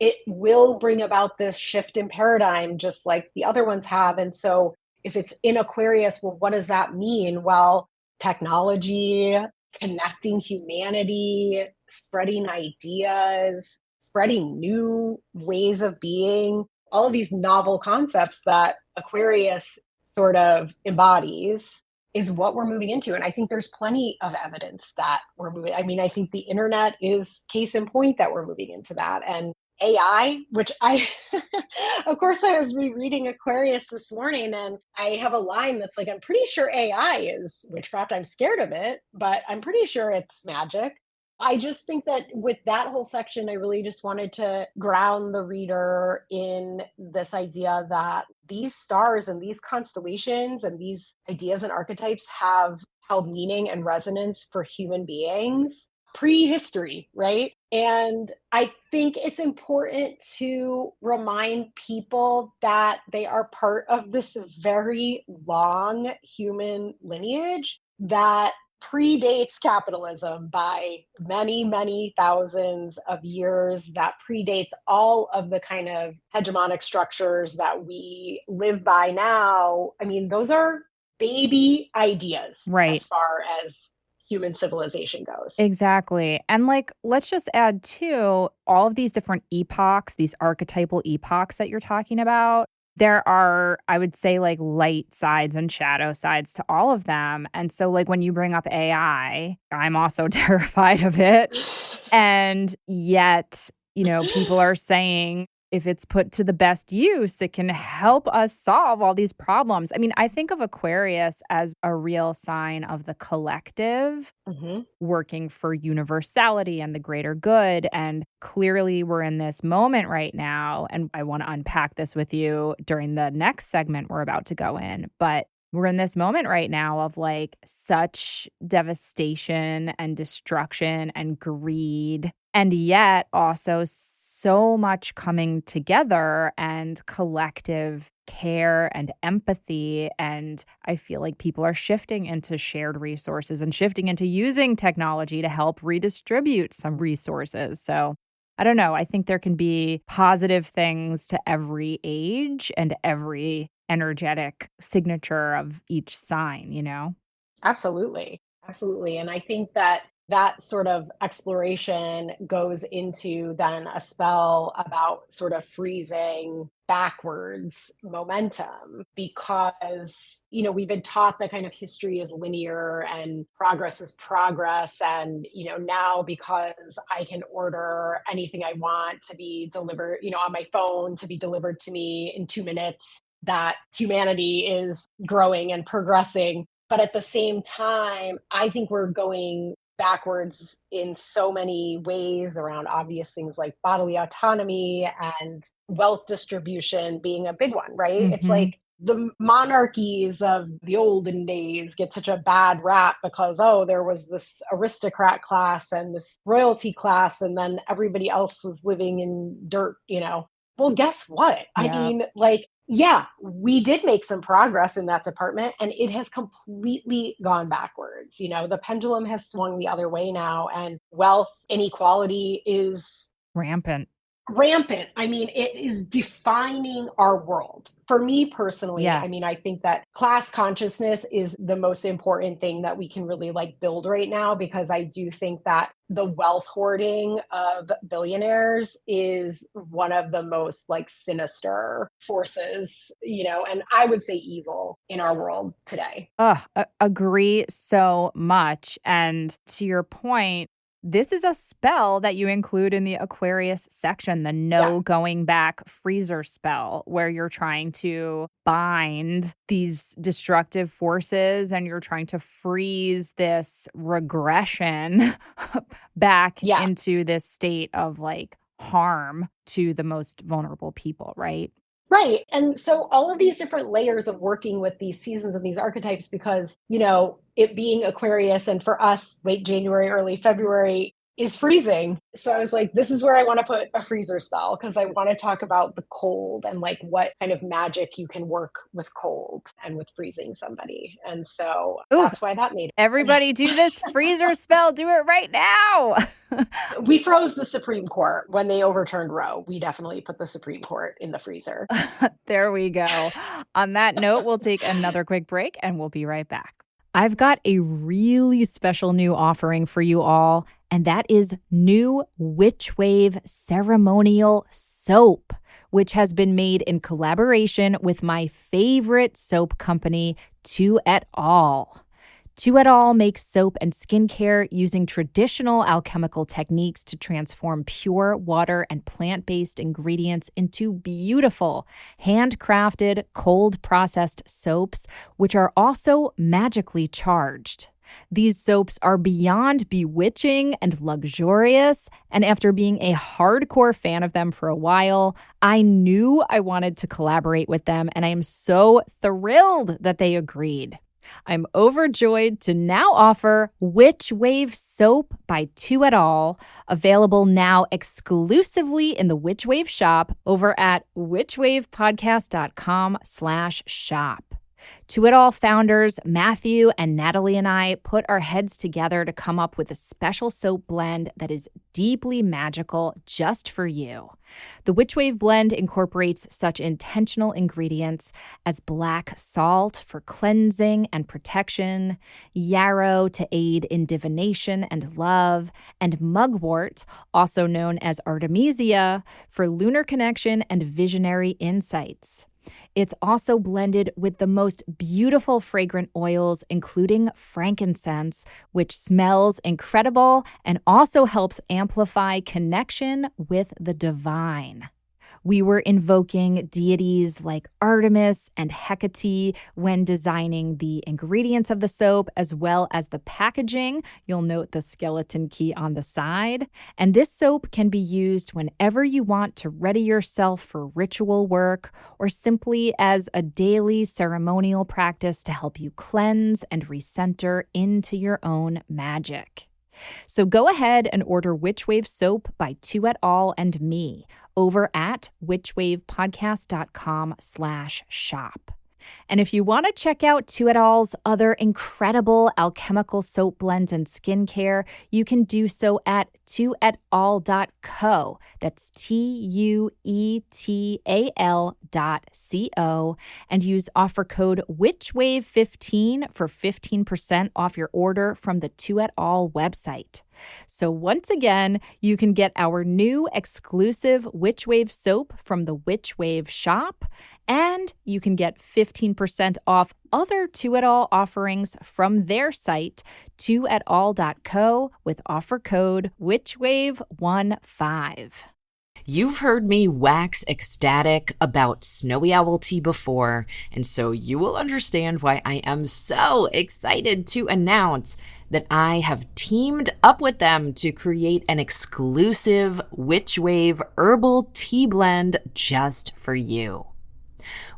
Speaker 3: it will bring about this shift in paradigm, just like the other ones have. And so if it's in Aquarius, well, what does that mean? Well, technology, connecting humanity, spreading ideas, spreading new ways of being, all of these novel concepts that Aquarius sort of embodies is what we're moving into. And I think there's plenty of evidence that we're moving. I mean, I think the internet is case in point that we're moving into that. And AI, which of course, I was rereading Aquarius this morning and I have a line that's like, I'm pretty sure AI is witchcraft. I'm scared of it, but I'm pretty sure it's magic. I just think that with that whole section, I really just wanted to ground the reader in this idea that these stars and these constellations and these ideas and archetypes have held meaning and resonance for human beings prehistory, right? And I think it's important to remind people that they are part of this very long human lineage that predates capitalism by many, many thousands of years, that predates all of the kind of hegemonic structures that we live by now. I mean, those are baby ideas
Speaker 1: Right.
Speaker 3: as far as human civilization goes.
Speaker 1: Exactly. And like, let's just add to all of these different epochs, these archetypal epochs that you're talking about. There are, I would say, like light sides and shadow sides to all of them. And so, like, when you bring up AI, I'm also terrified of it. And yet, people are saying if it's put to the best use, it can help us solve all these problems. I mean, I think of Aquarius as a real sign of the collective working for universality and the greater good. And clearly, we're in this moment right now. And I want to unpack this with you during the next segment we're about to go in. But we're in this moment right now of like such devastation and destruction and greed, and yet also so much coming together and collective care and empathy. And I feel like people are shifting into shared resources and shifting into using technology to help redistribute some resources. So I don't know. I think there can be positive things to every age and every energetic signature of each sign.
Speaker 3: Absolutely. Absolutely. And I think that sort of exploration goes into then a spell about sort of freezing backwards momentum, because we've been taught that kind of history is linear and progress is progress. And now, because I can order anything I want to be delivered on my phone to be delivered to me in 2 minutes, that humanity is growing and progressing. But at the same time, I think we're going backwards in so many ways around obvious things like bodily autonomy and wealth distribution being a big one, right? It's like the monarchies of the olden days get such a bad rap because, there was this aristocrat class and this royalty class, and then everybody else was living in dirt. Well, guess what? I mean, yeah, we did make some progress in that department, and it has completely gone backwards. The pendulum has swung the other way now, and wealth inequality is
Speaker 1: rampant.
Speaker 3: I mean, it is defining our world. For me personally,
Speaker 1: Yes.
Speaker 3: I mean, I think that class consciousness is the most important thing that we can really build right now, because I do think that the wealth hoarding of billionaires is one of the most sinister forces, and I would say evil in our world today.
Speaker 1: Agree so much. And to your point, this is a spell that you include in the Aquarius section, the no going back freezer spell, where you're trying to bind these destructive forces and you're trying to freeze this regression back into this state of harm to the most vulnerable people, right?
Speaker 3: Right. And so all of these different layers of working with these seasons and these archetypes, because, it being Aquarius and for us, late January, early February is freezing. So I was like, this is where I want to put a freezer spell, because I want to talk about the cold and what kind of magic you can work with cold and with freezing somebody. And so that's why that made it.
Speaker 1: Everybody do this freezer spell. Do it right now.
Speaker 3: We froze the Supreme Court when they overturned Roe. We definitely put the Supreme Court in the freezer.
Speaker 1: There we go. On that note, we'll take another quick break and we'll be right back. I've got a really special new offering for you all, and that is new Witch Wave ceremonial soap, which has been made in collaboration with my favorite soap company, 2 et al. 2 et al. Makes soap and skincare using traditional alchemical techniques to transform pure water and plant-based ingredients into beautiful, handcrafted, cold-processed soaps, which are also magically charged. These soaps are beyond bewitching and luxurious, and after being a hardcore fan of them for a while, I knew I wanted to collaborate with them, and I am so thrilled that they agreed. I'm overjoyed to now offer Witch Wave Soap by 2 et al., available now exclusively in the Witch Wave shop over at witchwavepodcast.com/shop. To It All founders Matthew and Natalie and I put our heads together to come up with a special soap blend that is deeply magical just for you. The Witch Wave blend incorporates such intentional ingredients as black salt for cleansing and protection, yarrow to aid in divination and love, and mugwort, also known as artemisia, for lunar connection and visionary insights. It's also blended with the most beautiful fragrant oils, including frankincense, which smells incredible and also helps amplify connection with the divine. We were invoking deities like Artemis and Hecate when designing the ingredients of the soap, as well as the packaging. You'll note the skeleton key on the side. And this soap can be used whenever you want to ready yourself for ritual work or simply as a daily ceremonial practice to help you cleanse and recenter into your own magic. So go ahead and order Witch Wave soap by To It All and me over at witchwavepodcast.com/shop. And if you want to check out To It All's other incredible alchemical soap blends and skincare, you can do so at toetall.co. That's TUETAL.co, and use offer code WitchWave15 for 15% off your order from the To It All website. So once again, you can get our new exclusive Witch Wave soap from the Witch Wave shop, and you can get 15% off other To It All offerings from their site, toetall.co, with offer code WitchWave15.
Speaker 4: You've heard me wax ecstatic about Snowy Owl tea before, and so you will understand why I am so excited to announce that I have teamed up with them to create an exclusive Witch Wave herbal tea blend just for you.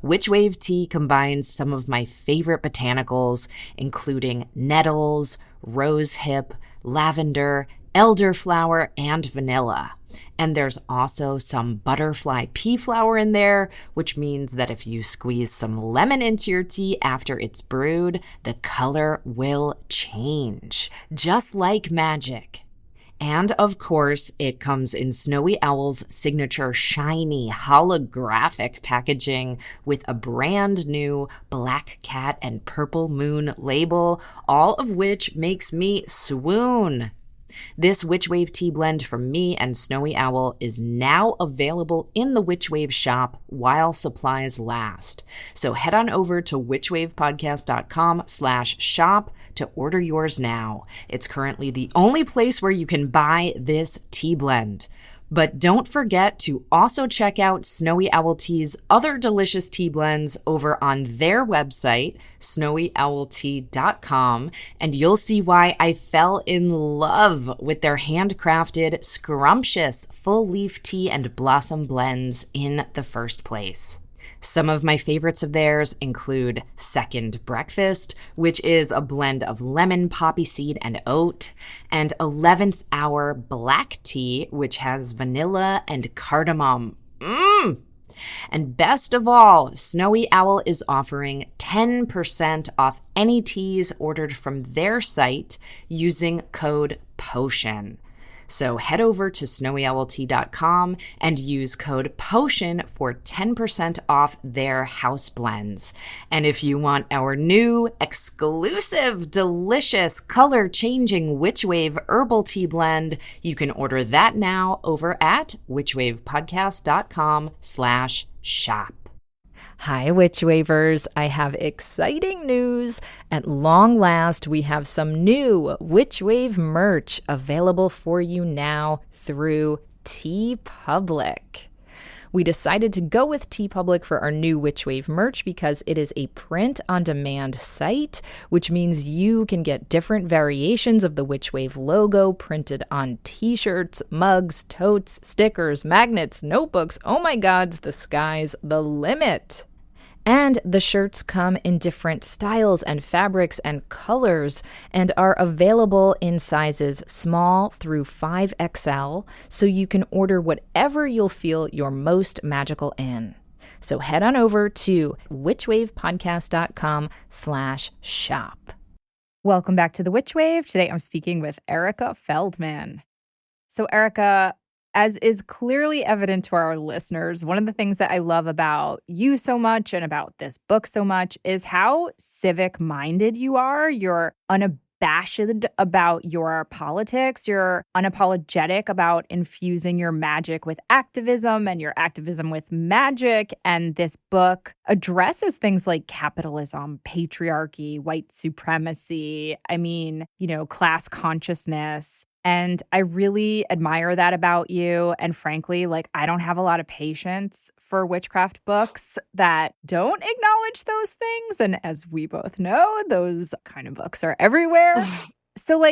Speaker 4: Witch Wave tea combines some of my favorite botanicals, including nettles, rosehip, lavender, elderflower, and vanilla. And there's also some butterfly pea flower in there, which means that if you squeeze some lemon into your tea after it's brewed, the color will change, just like magic. And of course, it comes in Snowy Owl's signature shiny holographic packaging with a brand new black cat and purple moon label, all of which makes me swoon. This Witch Wave tea blend from me and Snowy Owl is now available in the Witch Wave shop while supplies last. So head on over to witchwavepodcast.com/shop to order yours now. It's currently the only place where you can buy this tea blend. But don't forget to also check out Snowy Owl Tea's other delicious tea blends over on their website, snowyowltea.com, and you'll see why I fell in love with their handcrafted, scrumptious, full-leaf tea and blossom blends in the first place. Some of my favorites of theirs include Second Breakfast, which is a blend of lemon, poppy seed, and oat, and 11th Hour Black Tea, which has vanilla and cardamom. And best of all, Snowy Owl is offering 10% off any teas ordered from their site using code POTION. So head over to snowyowltea.com and use code POTION for 10% off their house blends. And if you want our new, exclusive, delicious, color-changing Witch Wave herbal tea blend, you can order that now over at witchwavepodcast.com/shop.
Speaker 1: Hi, Witch Wavers. I have exciting news. At long last, we have some new Witch Wave merch available for you now through TeePublic. We decided to go with TeePublic for our new Witch Wave merch because it is a print-on-demand site, which means you can get different variations of the Witch Wave logo printed on t-shirts, mugs, totes, stickers, magnets, notebooks. Oh my gods, the sky's the limit. And the shirts come in different styles and fabrics and colors and are available in sizes small through 5XL, so you can order whatever you'll feel you're most magical in. So head on over to witchwavepodcast.com/shop. Welcome back to the Witch Wave. Today I'm speaking with Erica Feldmann. So Erica, as is clearly evident to our listeners, one of the things that I love about you so much and about this book so much is how civic-minded you are. You're unabashed about your politics. You're unapologetic about infusing your magic with activism and your activism with magic. And this book addresses things like capitalism, patriarchy, white supremacy, class consciousness. And I really admire that about you. And frankly, I don't have a lot of patience for witchcraft books that don't acknowledge those things. And as we both know, those kind of books are everywhere. So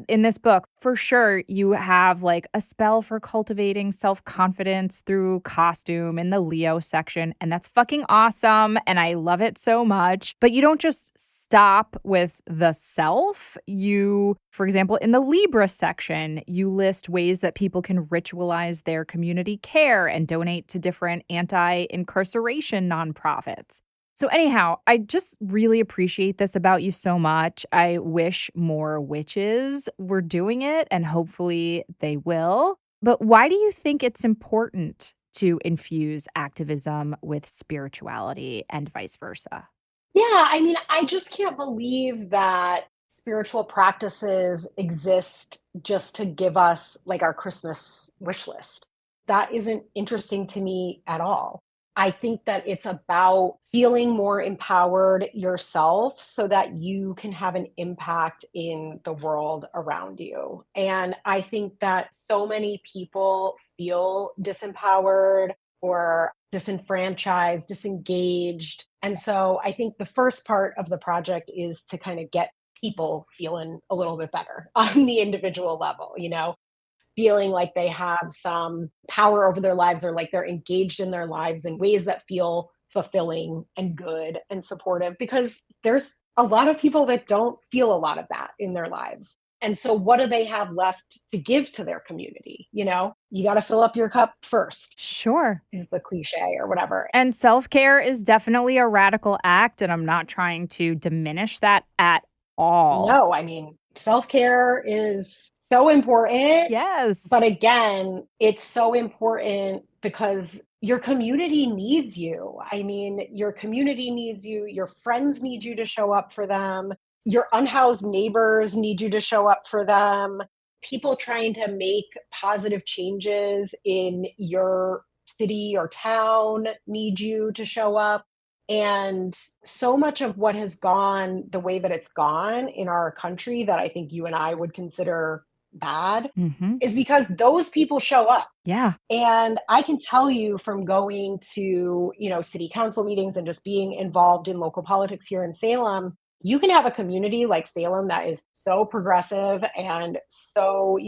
Speaker 1: in this book, for sure, you have a spell for cultivating self-confidence through costume in the Leo section. And that's fucking awesome. And I love it so much. But you don't just stop with the self. You, for example, in the Libra section, you list ways that people can ritualize their community care and donate to different anti-incarceration nonprofits. So anyhow, I just really appreciate this about you so much. I wish more witches were doing it, and hopefully they will. But why do you think it's important to infuse activism with spirituality and vice versa?
Speaker 3: Yeah, I just can't believe that spiritual practices exist just to give us our Christmas wish list. That isn't interesting to me at all. I think that it's about feeling more empowered yourself so that you can have an impact in the world around you. And I think that so many people feel disempowered or disenfranchised, disengaged. And so I think the first part of the project is to kind of get people feeling a little bit better on the individual level, feeling like they have some power over their lives or they're engaged in their lives in ways that feel fulfilling and good and supportive, because there's a lot of people that don't feel a lot of that in their lives. And so what do they have left to give to their community? You got to fill up your cup first.
Speaker 1: Sure.
Speaker 3: Is the cliche or whatever.
Speaker 1: And self-care is definitely a radical act, and I'm not trying to diminish that at all.
Speaker 3: No, self-care is so important.
Speaker 1: Yes.
Speaker 3: But again, it's so important because your community needs you. Your community needs you. Your friends need you to show up for them. Your unhoused neighbors need you to show up for them. People trying to make positive changes in your city or town need you to show up. And so much of what has gone the way that it's gone in our country that I think you and I would consider bad is because those people show up.
Speaker 1: Yeah.
Speaker 3: And I can tell you from going to, city council meetings and just being involved in local politics here in Salem, you can have a community like Salem that is so progressive and so,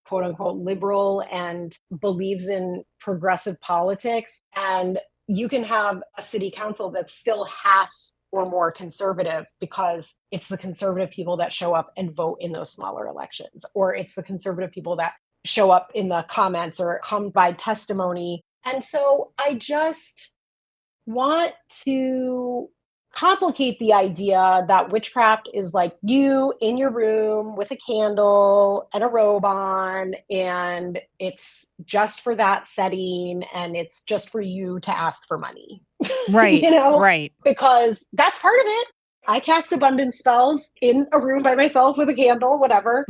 Speaker 3: quote unquote, liberal and believes in progressive politics. And you can have a city council that's still half or more conservative because it's the conservative people that show up and vote in those smaller elections, or it's the conservative people that show up in the comments or come by testimony. And so I just want to complicate the idea that witchcraft is like you in your room with a candle and a robe on, and it's just for that setting, and it's just for you to ask for money.
Speaker 1: Right. Right.
Speaker 3: Because that's part of it. I cast abundance spells in a room by myself with a candle, whatever.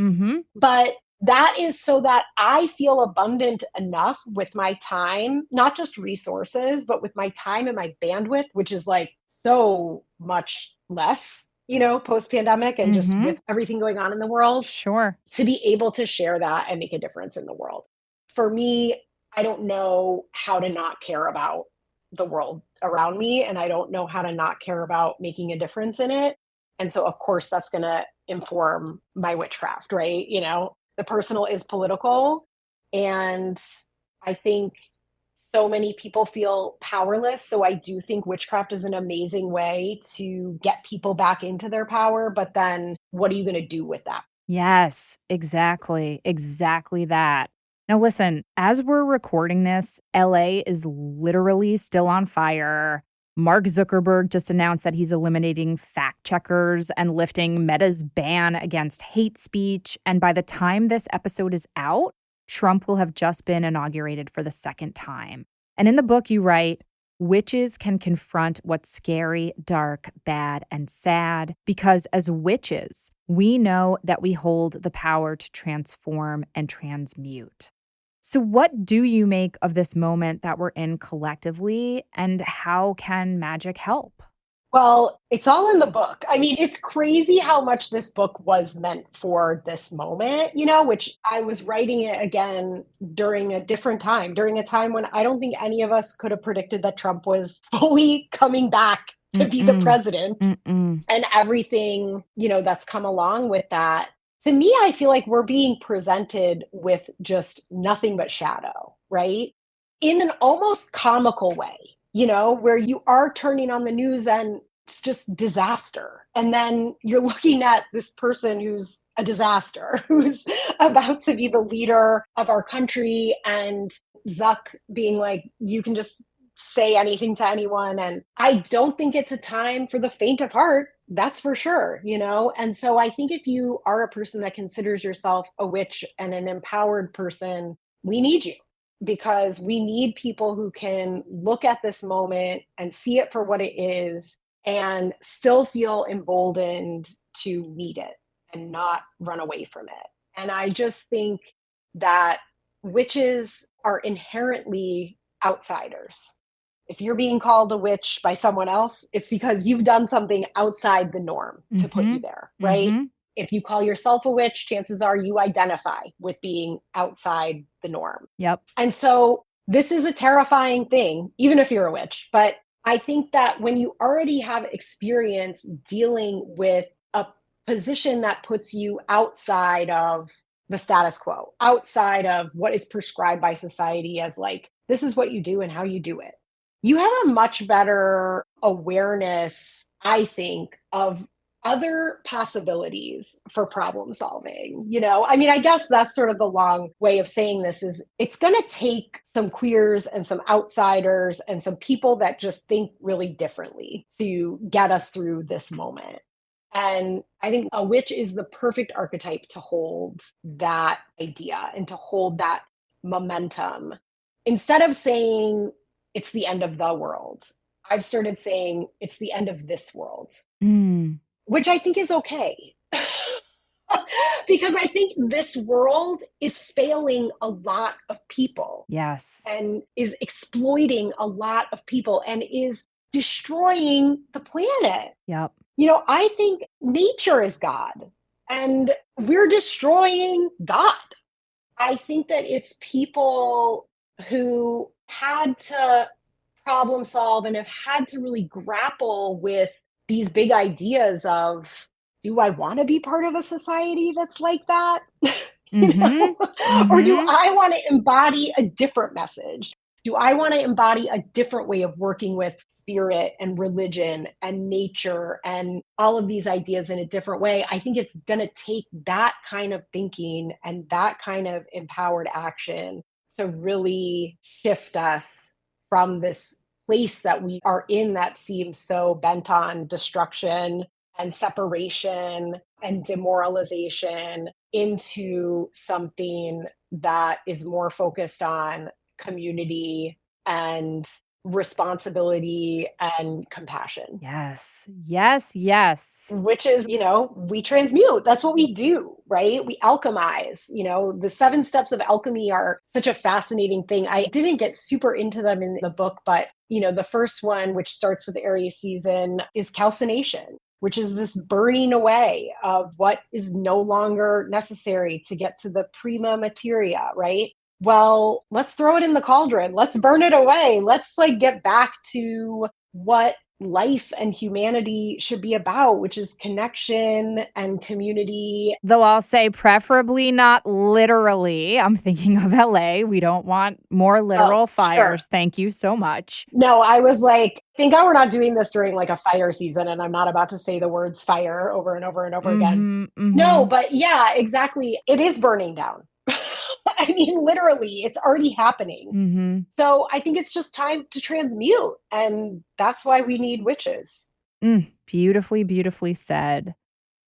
Speaker 3: But that is so that I feel abundant enough with my time, not just resources, but with my time and my bandwidth, which is so much less, post-pandemic and just with everything going on in the world.
Speaker 1: Sure.
Speaker 3: To be able to share that and make a difference in the world. For me, I don't know how to not care about the world around me, and I don't know how to not care about making a difference in it. And so, of course, that's going to inform my witchcraft, right? The personal is political. And I think so many people feel powerless. So I do think witchcraft is an amazing way to get people back into their power. But then what are you going to do with that?
Speaker 1: Yes, exactly. Exactly that. Now, listen, as we're recording this, LA is literally still on fire. Mark Zuckerberg just announced that he's eliminating fact checkers and lifting Meta's ban against hate speech. And by the time this episode is out, Trump will have just been inaugurated for the second time. And in the book, you write, witches can confront what's scary, dark, bad, and sad because as witches, we know that we hold the power to transform and transmute. So what do you make of this moment that we're in collectively, and how can magic help?
Speaker 3: Well, it's all in the book. I mean, it's crazy how much this book was meant for this moment, which I was writing it again during a different time, during a time when I don't think any of us could have predicted that Trump was fully coming back to be the president and everything, that's come along with that. To me, I feel like we're being presented with just nothing but shadow, right? In an almost comical way. Where you are turning on the news and it's just disaster. And then you're looking at this person who's a disaster, who's about to be the leader of our country, and Zuck being like, you can just say anything to anyone. And I don't think it's a time for the faint of heart. That's for sure, And so I think if you are a person that considers yourself a witch and an empowered person, we need you. Because we need people who can look at this moment and see it for what it is and still feel emboldened to meet it and not run away from it. And I just think that witches are inherently outsiders. If you're being called a witch by someone else, it's because you've done something outside the norm to put you there, right? If you call yourself a witch, chances are you identify with being outside the norm.
Speaker 1: Yep.
Speaker 3: And so this is a terrifying thing, even if you're a witch. But I think that when you already have experience dealing with a position that puts you outside of the status quo, outside of what is prescribed by society as like, this is what you do and how you do it, you have a much better awareness, I think, of other possibilities for problem solving. I mean, I guess that's sort of the long way of saying this is it's going to take some queers and some outsiders and some people that just think really differently to get us through this moment. And I think a witch is the perfect archetype to hold that idea and to hold that momentum. Instead of saying it's the end of the world, I've started saying it's the end of this world. Which I think is okay. Because I think this world is failing a lot of people.
Speaker 1: Yes.
Speaker 3: And is exploiting a lot of people and is destroying the planet.
Speaker 1: Yep.
Speaker 3: I think nature is God and we're destroying God. I think that it's people who had to problem solve and have had to really grapple with these big ideas of, do I want to be part of a society that's like that? Or do I want to embody a different message? Do I want to embody a different way of working with spirit and religion and nature and all of these ideas in a different way? I think it's going to take that kind of thinking and that kind of empowered action to really shift us from this place that we are in that seems so bent on destruction and separation and demoralization into something that is more focused on community and responsibility and compassion.
Speaker 1: Yes, yes, yes.
Speaker 3: Which is, we transmute. That's what we do, right? We alchemize. The 7 steps of alchemy are such a fascinating thing. I didn't get super into them in the book, but, the first one, which starts with Aries season, is calcination, which is this burning away of what is no longer necessary to get to the prima materia, right? Well, let's throw it in the cauldron. Let's burn it away. Let's get back to what life and humanity should be about, which is connection and community.
Speaker 1: Though I'll say preferably not literally. I'm thinking of LA. We don't want more literal fires. Sure. Thank you so much.
Speaker 3: No, I was like, thank God we're not doing this during a fire season and I'm not about to say the words fire over and over and over again. No, but yeah, exactly. It is burning down. I mean, literally, it's already happening.
Speaker 1: Mm-hmm.
Speaker 3: So I think it's just time to transmute. And that's why we need witches.
Speaker 1: Beautifully, beautifully said.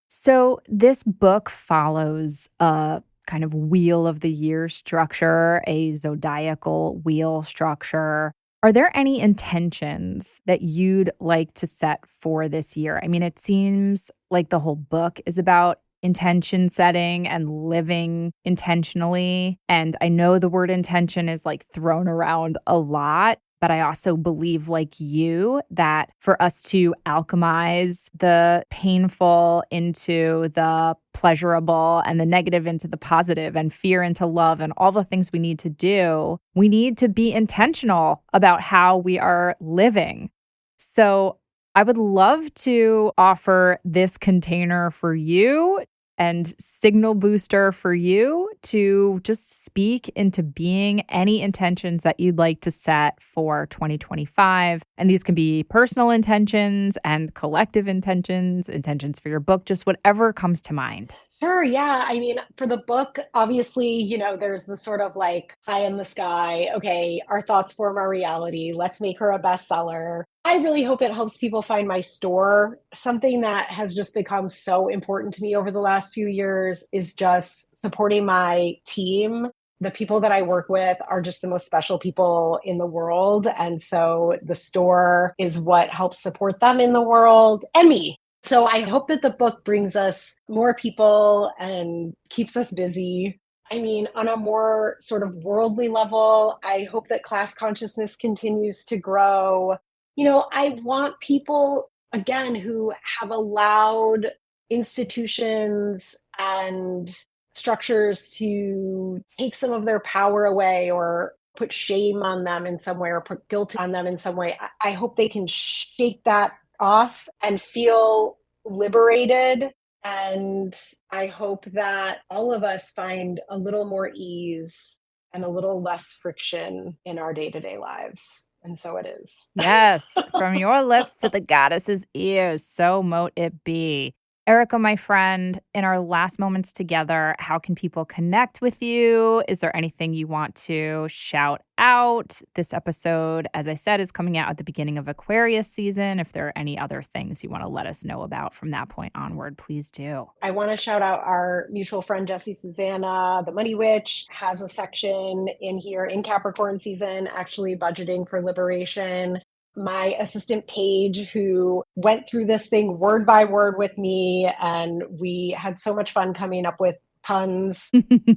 Speaker 1: So this book follows a kind of wheel of the year structure, a zodiacal wheel structure. Are there any intentions that you'd like to set for this year? I mean, it seems like the whole book is about intention setting and living intentionally. And I know the word intention is like thrown around a lot. But I also believe, like you, that for us to alchemize the painful into the pleasurable and the negative into the positive and fear into love and all the things we need to do, we need to be intentional about how we are living. So I would love to offer this container for you and signal booster for you to just speak into being any intentions that you'd like to set for 2025. And these can be personal intentions and collective intentions, intentions for your book, just whatever comes to mind.
Speaker 3: Sure. Yeah. I mean, for the book, obviously, there's the sort of like high in the sky. Okay, our thoughts form our reality. Let's make her a bestseller. I really hope it helps people find my store. Something that has just become so important to me over the last few years is just supporting my team. The people that I work with are just the most special people in the world. And so the store is what helps support them in the world and me. So I hope that the book brings us more people and keeps us busy. I mean, on a more sort of worldly level, I hope that class consciousness continues to grow. I want people, again, who have allowed institutions and structures to take some of their power away or put shame on them in some way or put guilt on them in some way. I hope they can shake that off and feel liberated. And I hope that all of us find a little more ease and a little less friction in our day-to-day lives. And so it is.
Speaker 1: Yes, from your lips to the goddess's ears, so mote it be. Erica, my friend, in our last moments together, how can people connect with you? Is there anything you want to shout out? This episode, as I said, is coming out at the beginning of Aquarius season. If there are any other things you want to let us know about from that point onward, please do.
Speaker 3: I want to shout out our mutual friend, Jessie Susanna. The Money Witch has a section in here in Capricorn season, actually budgeting for liberation. My assistant Paige, who went through this thing word by word with me, and we had so much fun coming up with puns.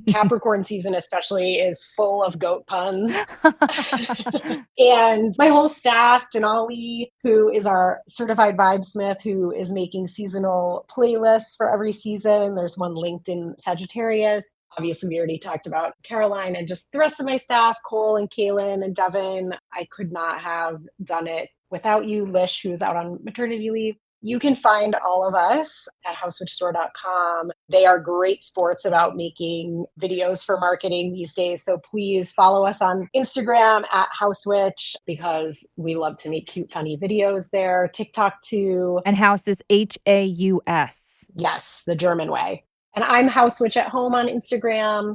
Speaker 3: Capricorn season especially is full of goat puns. And my whole staff, Denali, who is our certified vibesmith, who is making seasonal playlists for every season. There's one linked in Sagittarius. Obviously, we already talked about Caroline, and just the rest of my staff, Cole and Kaylin and Devin. I could not have done it without you, Lish, who's out on maternity leave. You can find all of us at HausWitch'sStore.com. They are great sports about making videos for marketing these days. So please follow us on Instagram at HausWitch, because we love to make cute, funny videos there. TikTok too.
Speaker 1: And House is Haus.
Speaker 3: Yes, the German way. And I'm HausWitch at Home on Instagram.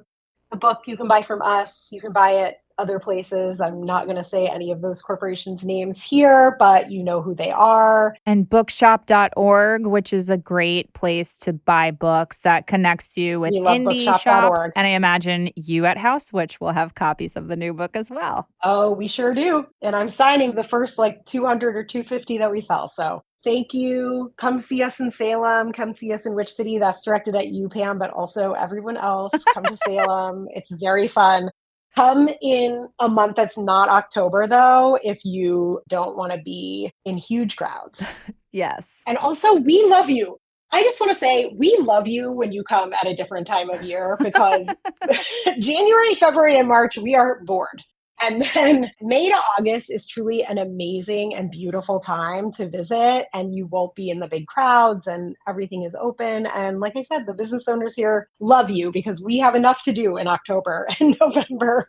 Speaker 3: The book you can buy from us. You can buy it other places. I'm not going to say any of those corporations' names here, but you know who they are.
Speaker 1: And bookshop.org, which is a great place to buy books that connects you with indie shops. And I imagine you at HausWitch will have copies of the new book as well.
Speaker 3: Oh, we sure do. And I'm signing the first 200 or 250 that we sell. So thank you. Come see us in Salem. Come see us in Witch City. That's directed at you, Pam, but also everyone else. Come to Salem. It's very fun. Come in a month that's not October, though, if you don't want to be in huge crowds.
Speaker 1: Yes.
Speaker 3: And also, we love you. I just want to say we love you when you come at a different time of year, because January, February, and March, we are bored. And then May to August is truly an amazing and beautiful time to visit, and you won't be in the big crowds and everything is open. And like I said, the business owners here love you because we have enough to do in October and November.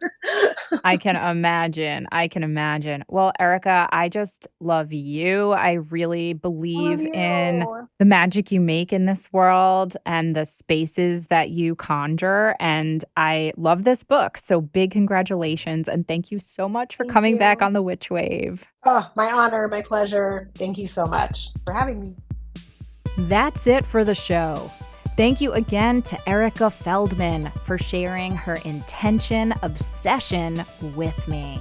Speaker 1: I can imagine. I can imagine. Well, Erica, I just love you. I really
Speaker 3: Love
Speaker 1: believe in
Speaker 3: you.
Speaker 1: the magic you make in this world and the spaces that you conjure. And I love this book. So big congratulations. And thank you so much for
Speaker 3: Thank
Speaker 1: coming back
Speaker 3: you.
Speaker 1: on the Witch Wave.
Speaker 3: Oh, my honor, my pleasure. Thank you so much for having me.
Speaker 1: That's it for the show. Thank you again to Erica Feldmann for sharing her intention obsession with me.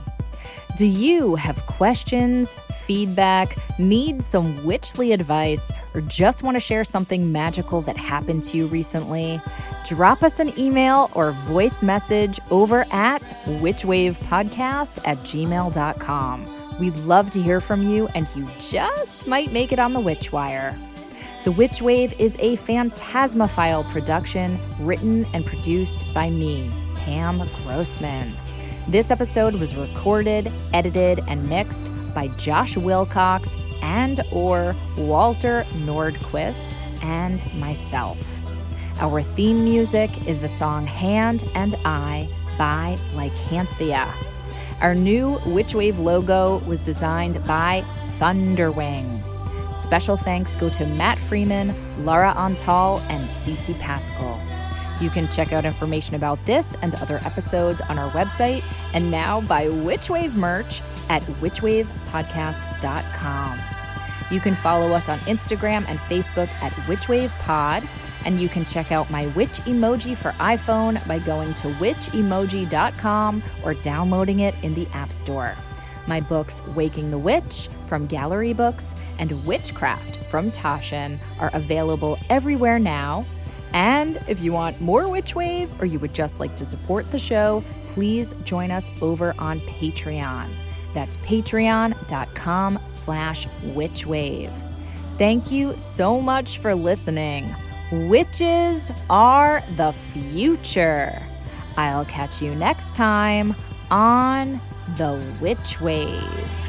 Speaker 1: Do you have questions, feedback, need some witchly advice, or just want to share something magical that happened to you recently? Drop us an email or voice message over at witchwavepodcast@gmail.com. We'd love to hear from you, and you just might make it on the Witch Wire. The Witch Wave is a Phantasmaphile production written and produced by me, Pam Grossman. This episode was recorded, edited, and mixed by Josh Wilcox and/or Walter Nordquist and myself. Our theme music is the song Hand and I by Lycanthia. Our new Witch Wave logo was designed by Thunderwing. Special thanks go to Matt Freeman, Laura Antal, and Cece Pascal. You can check out information about this and other episodes on our website, and now buy Witch Wave merch at witchwavepodcast.com. You can follow us on Instagram and Facebook at witchwavepod, and you can check out my witch emoji for iPhone by going to witchemoji.com or downloading it in the App Store. My books Waking the Witch from Gallery Books and Witchcraft from Taschen are available everywhere now. And if you want more Witch Wave or you would just like to support the show, please join us over on Patreon. That's patreon.com/witchwave. Thank you so much for listening. Witches are the future. I'll catch you next time on The Witch Wave.